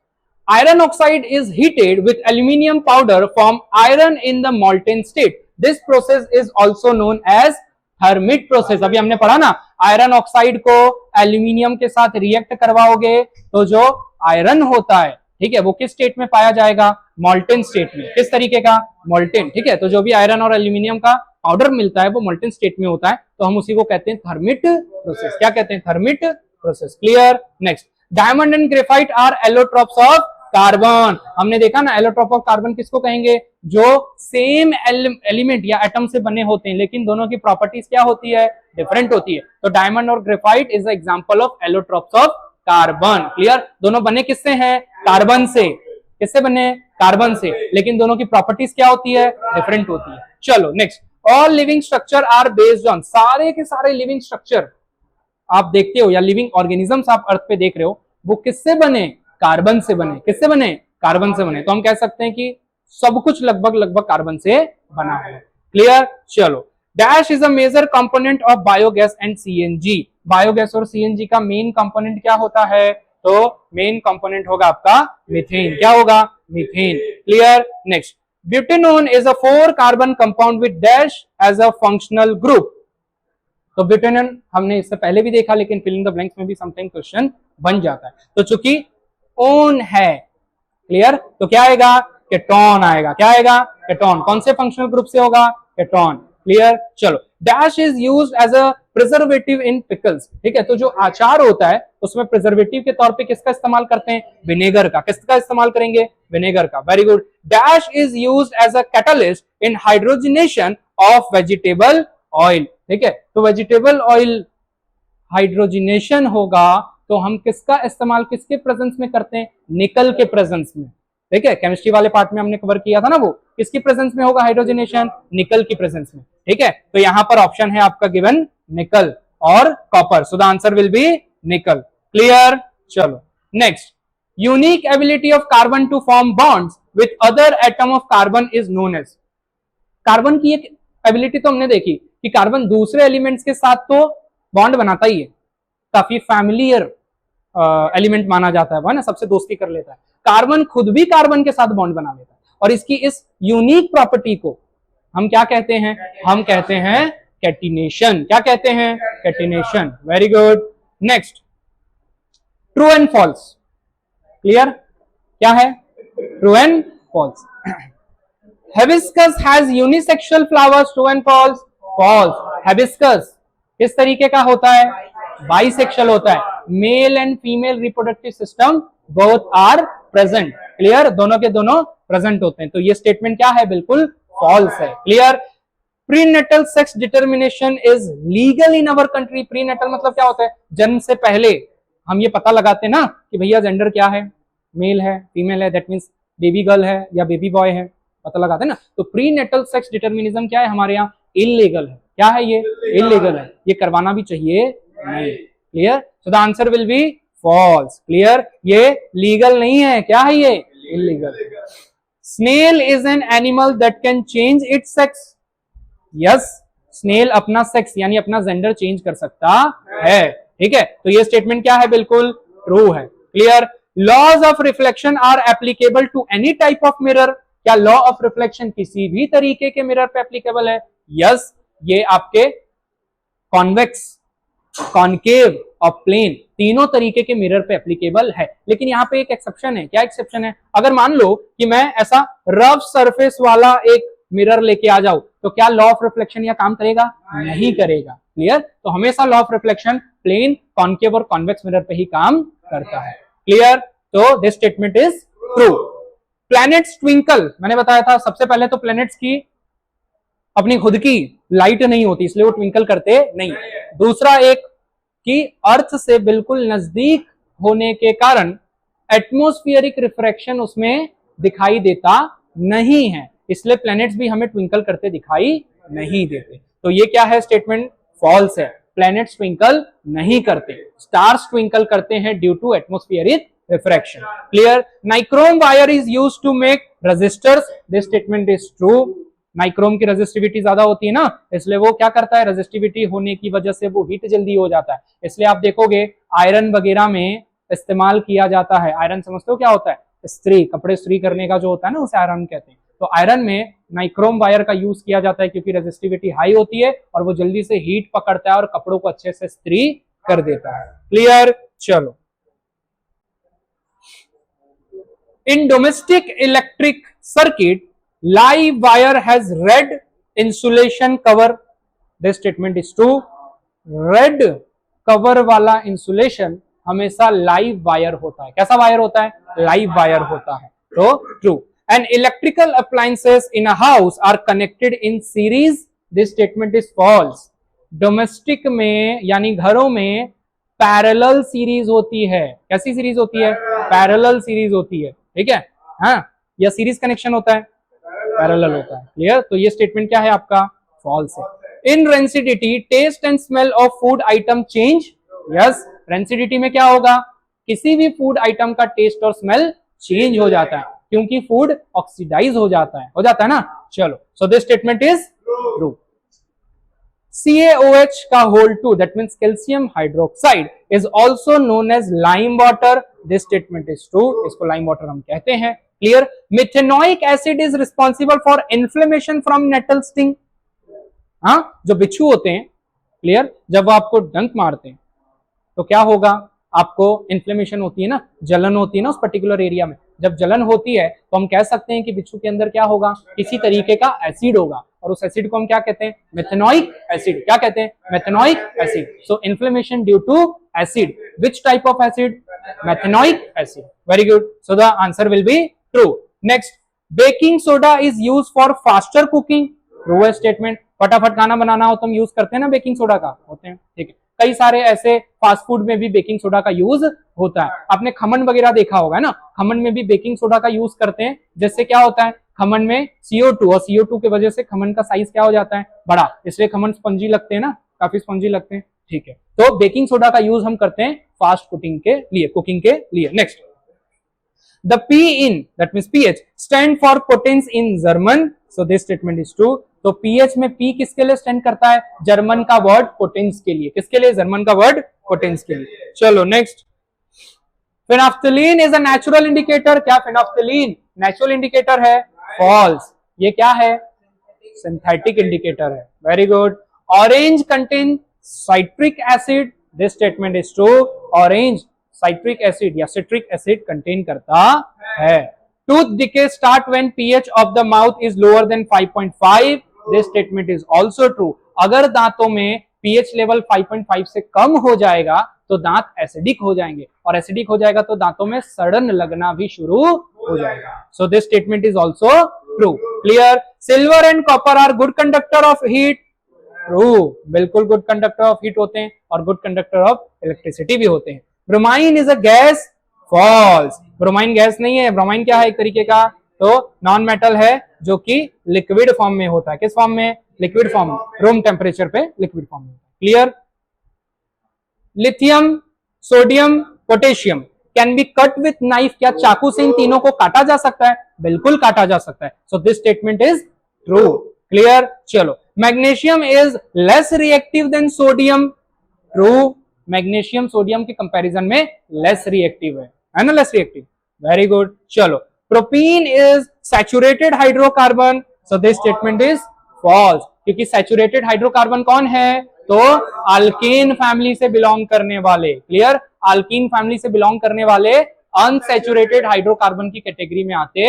iron oxide is heated with aluminium powder from iron in the molten state. This process is also known as thermic process। अभी हमने पढ़ा ना, आयरन ऑक्साइड को एल्यूमिनियम के साथ रिएक्ट करवाओगे तो जो आयरन होता है, ठीक है, वो किस स्टेट में पाया जाएगा? मॉल्टेन स्टेट में। किस तरीके का? मॉल्टेन, ठीक है, तो जो भी आयरन और एल्यूमिनियम का पाउडर मिलता है वो मोल्टन स्टेट में होता है, तो हम उसी को कहते हैं थर्मिट प्रोसेस। क्या कहते हैं? Thermite process. Clear? Next, diamond and graphite are allotropes of carbon. हमने देखा ना, एलोट्रोप ऑफ कार्बन किसको कहेंगे? जो सेम एलिमेंट या एटम से बने होते हैं लेकिन दोनों की प्रॉपर्टीज क्या होती है? डिफरेंट होती है। तो डायमंड और graphite is example of allotropes of carbon. Clear? दोनों बने किससे हैं? कार्बन से। किससे बने? कार्बन से, लेकिन दोनों की प्रॉपर्टीज क्या होती है? डिफरेंट होती है। चलो next, all living structure are based on, सारे के सारे लिविंग स्ट्रक्चर आप देखते हो या लिविंग ऑर्गेनिजम्स आप अर्थ पे देख रहे हो, वो किससे बने? कार्बन से बने। किससे बने? कार्बन से बने। तो हम कह सकते हैं कि सब कुछ लगभग लगभग कार्बन से बना है। क्लियर? चलो, dash is a major component of biogas and CNG. Biogas और सीएनजी का मेन कंपोनेंट क्या होता है? तो मेन कंपोनेंट होगा आपका मीथेन। क्या होगा? Methane. Clear? Next, butanone is a 4 carbon compound with dash as a functional group. तो ब्यूटेनॉन हमने इससे पहले भी देखा, लेकिन फिल इन द ब्लैंक्स में भी समटाइम क्वेश्चन बन जाता है। तो चूंकि ओन है, क्लियर, तो क्या आएगा? केटोन आएगा। क्या आएगा? केटोन। कौन से फंक्शनल ग्रुप से होगा? केटोन। क्लियर? चलो, dash is used as a preservative in pickles. ठीक है, तो जो अचार होता है उसमें प्रिजर्वेटिव के तौर पे किसका इस्तेमाल करते हैं? विनेगर का। किसका इस्तेमाल करेंगे? विनेगर का। Very good. Dash is used as a catalyst in hydrogenation of vegetable oil. ठीक है, तो वेजिटेबल ऑयल हाइड्रोजनेशन होगा तो हम किसका इस्तेमाल किसके प्रेजेंस में करते हैं? निकल के प्रेजेंस में। ठीक है, केमिस्ट्री वाले पार्ट में हमने कवर किया था ना, वो किसकी प्रेजेंस में होगा हाइड्रोजनेशन? निकल की प्रेजेंस में। ठीक है, तो यहां पर ऑप्शन है आपका गिवन निकल और copper, so the answer will be nickel. Clear? चलो next, unique ability of carbon to form bonds with other atom of carbon is known as. कार्बन की एक एबिलिटी तो हमने देखी कि कार्बन दूसरे एलिमेंट्स के साथ तो बॉन्ड बनाता ही है, काफी फैमिलियर एलिमेंट माना जाता है, वो है ना, सबसे दोस्ती कर लेता है। कार्बन खुद भी कार्बन के साथ बॉन्ड बना लेता है, और इसकी इस यूनिक प्रॉपर्टी को हम क्या कहते हैं? हम कहते हैं कैटिनेशन। क्या कहते हैं? Catenation. Very good. Next, true and false. Clear? क्या है? True and false. Hibiscus has unisexual flowers. True and false? False. Hibiscus किस तरीके का होता है? बाइसेक्सुअल होता है। Male and female reproductive system both are present. Clear? दोनों के दोनों प्रेजेंट होते हैं। तो ये स्टेटमेंट क्या है? बिल्कुल फॉल्स है। Clear? Prenatal sex determination is legal in our country. Prenatal मतलब क्या होता है? जन्म से पहले हम ये पता लगाते हैं ना कि भैया जेंडर क्या है, मेल है, फीमेल है, दैट मीन्स बेबी गर्ल है या बेबी बॉय है, पता लगाते हैं ना। तो प्रीनेटल सेक्स डिटर्मिनिज्म क्या है? हमारे यहाँ इलीगल है। क्या है ये? इलीगल है। ये करवाना भी चाहिए नहीं। Clear? So the answer will be false. Clear? ये लीगल नहीं है। क्या है ये? Illegal. Snail is an animal that can change its sex. Yes, snail अपना सेक्स यानी अपना जेंडर चेंज कर सकता है। ठीक है, तो ये स्टेटमेंट क्या है? बिल्कुल ट्रू है। Clear? Laws of reflection are applicable to any type of mirror. क्या लॉ ऑफ रिफ्लेक्शन किसी भी तरीके के मिरर पे एप्लीकेबल है? यस, ये आपके कॉन्वेक्स, कॉनकेव और प्लेन तीनों तरीके के मिरर पे एप्लीकेबल है। लेकिन यहाँ पे एक एक्सेप्शन है। क्या एक्सेप्शन है? अगर मान लो कि मैं ऐसा रफ सरफेस वाला एक मिरर लेके आ जाऊं तो क्या लॉ ऑफ रिफ्लेक्शन यह काम करेगा? नहीं करेगा। क्लियर? तो हमेशा law of reflection plane, concave और कॉन्वेक्स मिरर पे ही काम करता है। क्लियर? तो this statement is true. Planets twinkle, मैंने बताया था सबसे पहले तो प्लैनेट्स की अपनी खुद की लाइट नहीं होती, इसलिए वो ट्विंकल करते नहीं। दूसरा एक कि अर्थ से बिल्कुल नजदीक होने के कारण एटमॉस्फेरिक रिफ्रैक्शन उसमें दिखाई देता नहीं है, इसलिए प्लैनेट्स भी हमें ट्विंकल करते दिखाई नहीं देते। तो ये क्या है? स्टेटमेंट फॉल्स है। प्लैनेट्स ट्विंकल नहीं करते, स्टार्स ट्विंकल करते हैं due to atmospheric refraction. Clear? Nichrome wire is used to make resistors. This statement is true. Nichrome की रेजिस्टिविटी ज्यादा होती है ना, इसलिए वो क्या करता है? रेजिस्टिविटी होने की वजह से वो हीट जल्दी हो जाता है, इसलिए आप देखोगे आयरन वगैरह में इस्तेमाल किया जाता है। आयरन समझते हो क्या होता है? इस्त्री, कपड़े इस्त्री करने का जो होता है ना, उसे आयरन कहते हैं। तो आयरन में नाइक्रोम वायर का यूज किया जाता है क्योंकि रेजिस्टिविटी हाई होती है और वो जल्दी से हीट पकड़ता है और कपड़ों को अच्छे से इस्त्री कर देता है। क्लियर? चलो, in domestic electric circuit live wire has red insulation cover, this statement is true. Red cover वाला इंसुलेशन हमेशा लाइव वायर होता है। कैसा वायर होता है? लाइव वायर होता है, तो true. And electrical appliances in a house are connected in series, this statement is false. Domestic में यानी घरों में पैरेलल सीरीज होती है। कैसी सीरीज होती है? पैरेलल सीरीज होती है, ठीक है। हाँ, या सीरीज कनेक्शन होता है, पैरेलल होता है। क्लियर? तो ये स्टेटमेंट क्या है आपका? फॉल्स है। In rancidity taste and smell of food item change, yes. Rancidity में क्या होगा? किसी भी फूड आइटम का टेस्ट और स्मेल चेंज हो जाता है, क्योंकि फूड ऑक्सीडाइज हो जाता है ना। चलो, सो this statement is true. CaOH का whole 2, that means calcium hydroxide, is also known as lime water. This statement is true. इसको lime water हम कहते हैं। Clear? Methanoic acid is responsible for inflammation from nettle sting. हाँ, जो बिच्छू होते हैं, क्लियर, जब वो आपको डंक मारते हैं तो क्या होगा? आपको इन्फ्लेमेशन होती है ना, जलन होती है ना उस पर्टिकुलर एरिया में। जब जलन होती है तो हम कह सकते हैं कि बिच्छू के अंदर क्या होगा? किसी तरीके का एसिड होगा, और उस एसिड को हम क्या कहते हैं? Methanoic acid. क्या कहते हैं? Methanoic acid. So inflammation due to acid. Which type of acid? Methanoic acid. Very good. So the answer will be true. Next, baking soda is use for faster cooking, true है statement. फटाफट खाना बनाना हो तो हम use करते हैं ना baking soda का, होते हैं, ठीक है। कई सारे ऐसे फास्ट फूड में भी बेकिंग सोडा का यूज होता है। आपने खमन वगैरह देखा होगा ना, खमन में भी बेकिंग सोडा का यूज करते हैं। जिससे क्या होता है? खमन में CO2, और CO2 की वजह से खमन का साइज क्या हो जाता है? बड़ा, इसलिए खमन स्पंजी लगते हैं ना, काफी स्पंजी लगते हैं, ठीक है। तो बेकिंग सोडा का यूज हम करते हैं फास्ट कुकिंग के लिए, next, the P in, that means pH, stand for potence in German, so this statement is true। तो pH में P किसके लिए स्टैंड करता है? जर्मन का वर्ड पोटेंस के लिए। किसके लिए? जर्मन का वर्ड पोटेंस के लिए। चलो next, phenolphthalein is a natural indicator. क्या फेनोफ्थलीन नेचुरल इंडिकेटर है? फॉल्स। ये क्या है? सिंथेटिक इंडिकेटर है। Very good. Orange contain citric acid, this statement is true. Orange citric acid या सिट्रिक एसिड कंटेन करता है। Tooth decay start when pH of the mouth is lower than 5.5, this statement is also true. अगर दांतों में pH level 5.5 से कम हो जाएगा तो दांत एसिडिक हो जाएंगे, और एसिडिक हो जाएगा तो दांतों में सड़न लगना भी शुरू हो जाएगा। So this statement is also true. Clear? Silver and copper are good conductor of heat, true. बिल्कुल गुड कंडक्टर ऑफ हीट होते हैं, और गुड कंडक्टर ऑफ इलेक्ट्रिसिटी भी होते हैं। Bromine is a gas, false. Bromine gas नहीं है। Bromine क्या है? एक तरीके का तो नॉन मेटल है, जो कि लिक्विड फॉर्म में होता है। किस फॉर्म में? लिक्विड फॉर्म में, रूम टेम्परेचर पे लिक्विड फॉर्म में। Clear? Lithium, sodium, potassium can be cut with knife. क्या चाकू से इन तीनों को काटा जा सकता है? बिल्कुल काटा जा सकता है। So this statement is true. Clear? चलो, magnesium is less reactive than sodium, true. Magnesium sodium के कंपैरिजन में लेस रिएक्टिव है ना, लेस रिएक्टिव। Very good. चलो, propene is saturated hydrocarbon, so this statement is false. क्योंकि saturated hydrocarbon कौन है? तो अल्केन फैमिली से बिलोंग करने वाले। क्लियर? अल्कीन फैमिली से बिलोंग करने वाले अनसैचुरेटेड हाइड्रोकार्बन की कैटेगरी में आते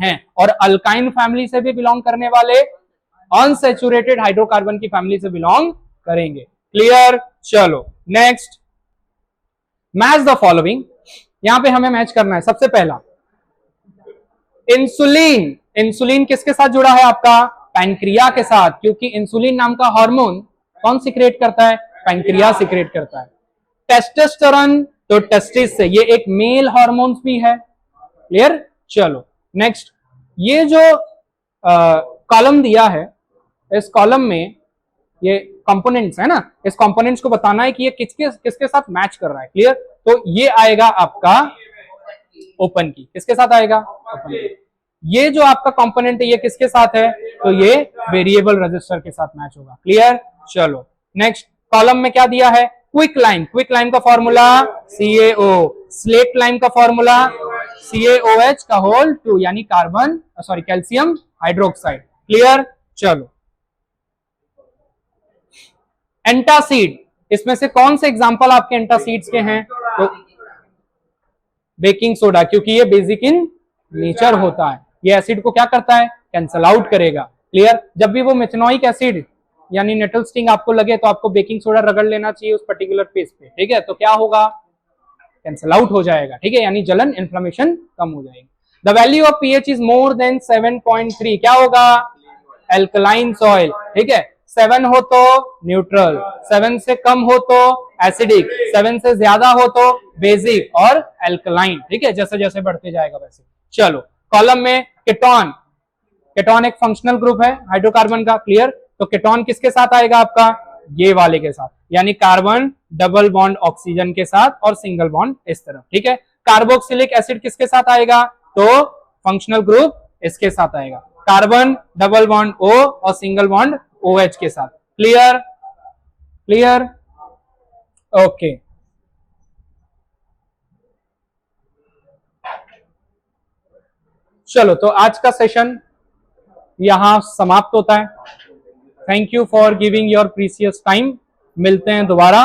हैं, और अल्काइन फैमिली से भी बिलोंग करने वाले अनसैचुरेटेड हाइड्रोकार्बन की फैमिली से बिलोंग करेंगे। क्लियर? चलो नेक्स्ट, मैच द फॉलोइंग। यहां पे हमें मैच करना है। सबसे पहला, इंसुलिन। इंसुलिन किसके साथ जुड़ा है आपका? पैंक्रिया के साथ, क्योंकि इंसुलिन नाम का हार्मोन कौन सिक्रेट करता है? पैंक्रिया सिक्रेट करता है। टेस्टोस्टेरोन तो टेस्टिस से, ये एक मेल हार्मोन भी है। क्लियर? चलो नेक्स्ट, ये जो कॉलम दिया है, इस कॉलम में ये कंपोनेंट्स है ना, इस कंपोनेंट्स को बताना है कि ये किसके साथ मैच कर रहा है। क्लियर? तो ये आएगा आपका ओपन की। किसके साथ आएगा? ओपन की। ये जो आपका कंपोनेंट है ये किसके साथ है? तो ये वेरिएबल रजिस्टर के साथ मैच होगा। क्लियर? चलो नेक्स्ट, कॉलम में क्या दिया है? Quick lime. क्विक लाइम का फॉर्मूला CaO, स्लेट लाइम का फॉर्मूला CaOH का होल 2, यानी कैल्शियम हाइड्रोक्साइड। क्लियर? चलो, एंटासीड, इसमें से कौन से एग्जांपल आपके एंटासीड्स के हैं? तो बेकिंग सोडा, क्योंकि ये बेसिक इन नेचर होता है। ये एसिड को क्या करता है? कैंसल आउट करेगा। क्लियर? जब भी वो मेथनोइक एसिड यानी नेटल स्टिंग आपको लगे तो आपको बेकिंग सोडा रगड़ लेना चाहिए उस पर्टिकुलर पेज पे, ठीक है? तो क्या होगा, कैंसल आउट हो जाएगा, ठीक है? यानी जलन इन्फ्लेमेशन कम हो जाएगी। The value of pH is more than 7.3, क्या होगा, एल्कलाइन सॉइल, ठीक है? 7 हो तो न्यूट्रल, 7 से कम हो तो एसिडिक, 7 से ज्यादा हो तो बेसिक और एल्कलाइन, ठीक है? जैसे जैसे बढ़ते जाएगा वैसे। चलो कॉलम में कीटोन, कीटोन एक फंक्शनल ग्रुप है हाइड्रोकार्बन का, क्लियर? तो कीटोन किसके साथ आएगा आपका, ये वाले के साथ, यानी कार्बन डबल बॉन्ड ऑक्सीजन के साथ और सिंगल बॉन्ड इस तरफ, ठीक है? कार्बोक्सिलिक एसिड किसके साथ आएगा, तो फंक्शनल ग्रुप इसके साथ आएगा, कार्बन डबल बॉन्ड O और सिंगल बॉन्ड OH के साथ। क्लियर? क्लियर? ओके। चलो तो आज का सेशन यहां समाप्त होता है। Thank you for giving your precious time. मिलते हैं दोबारा।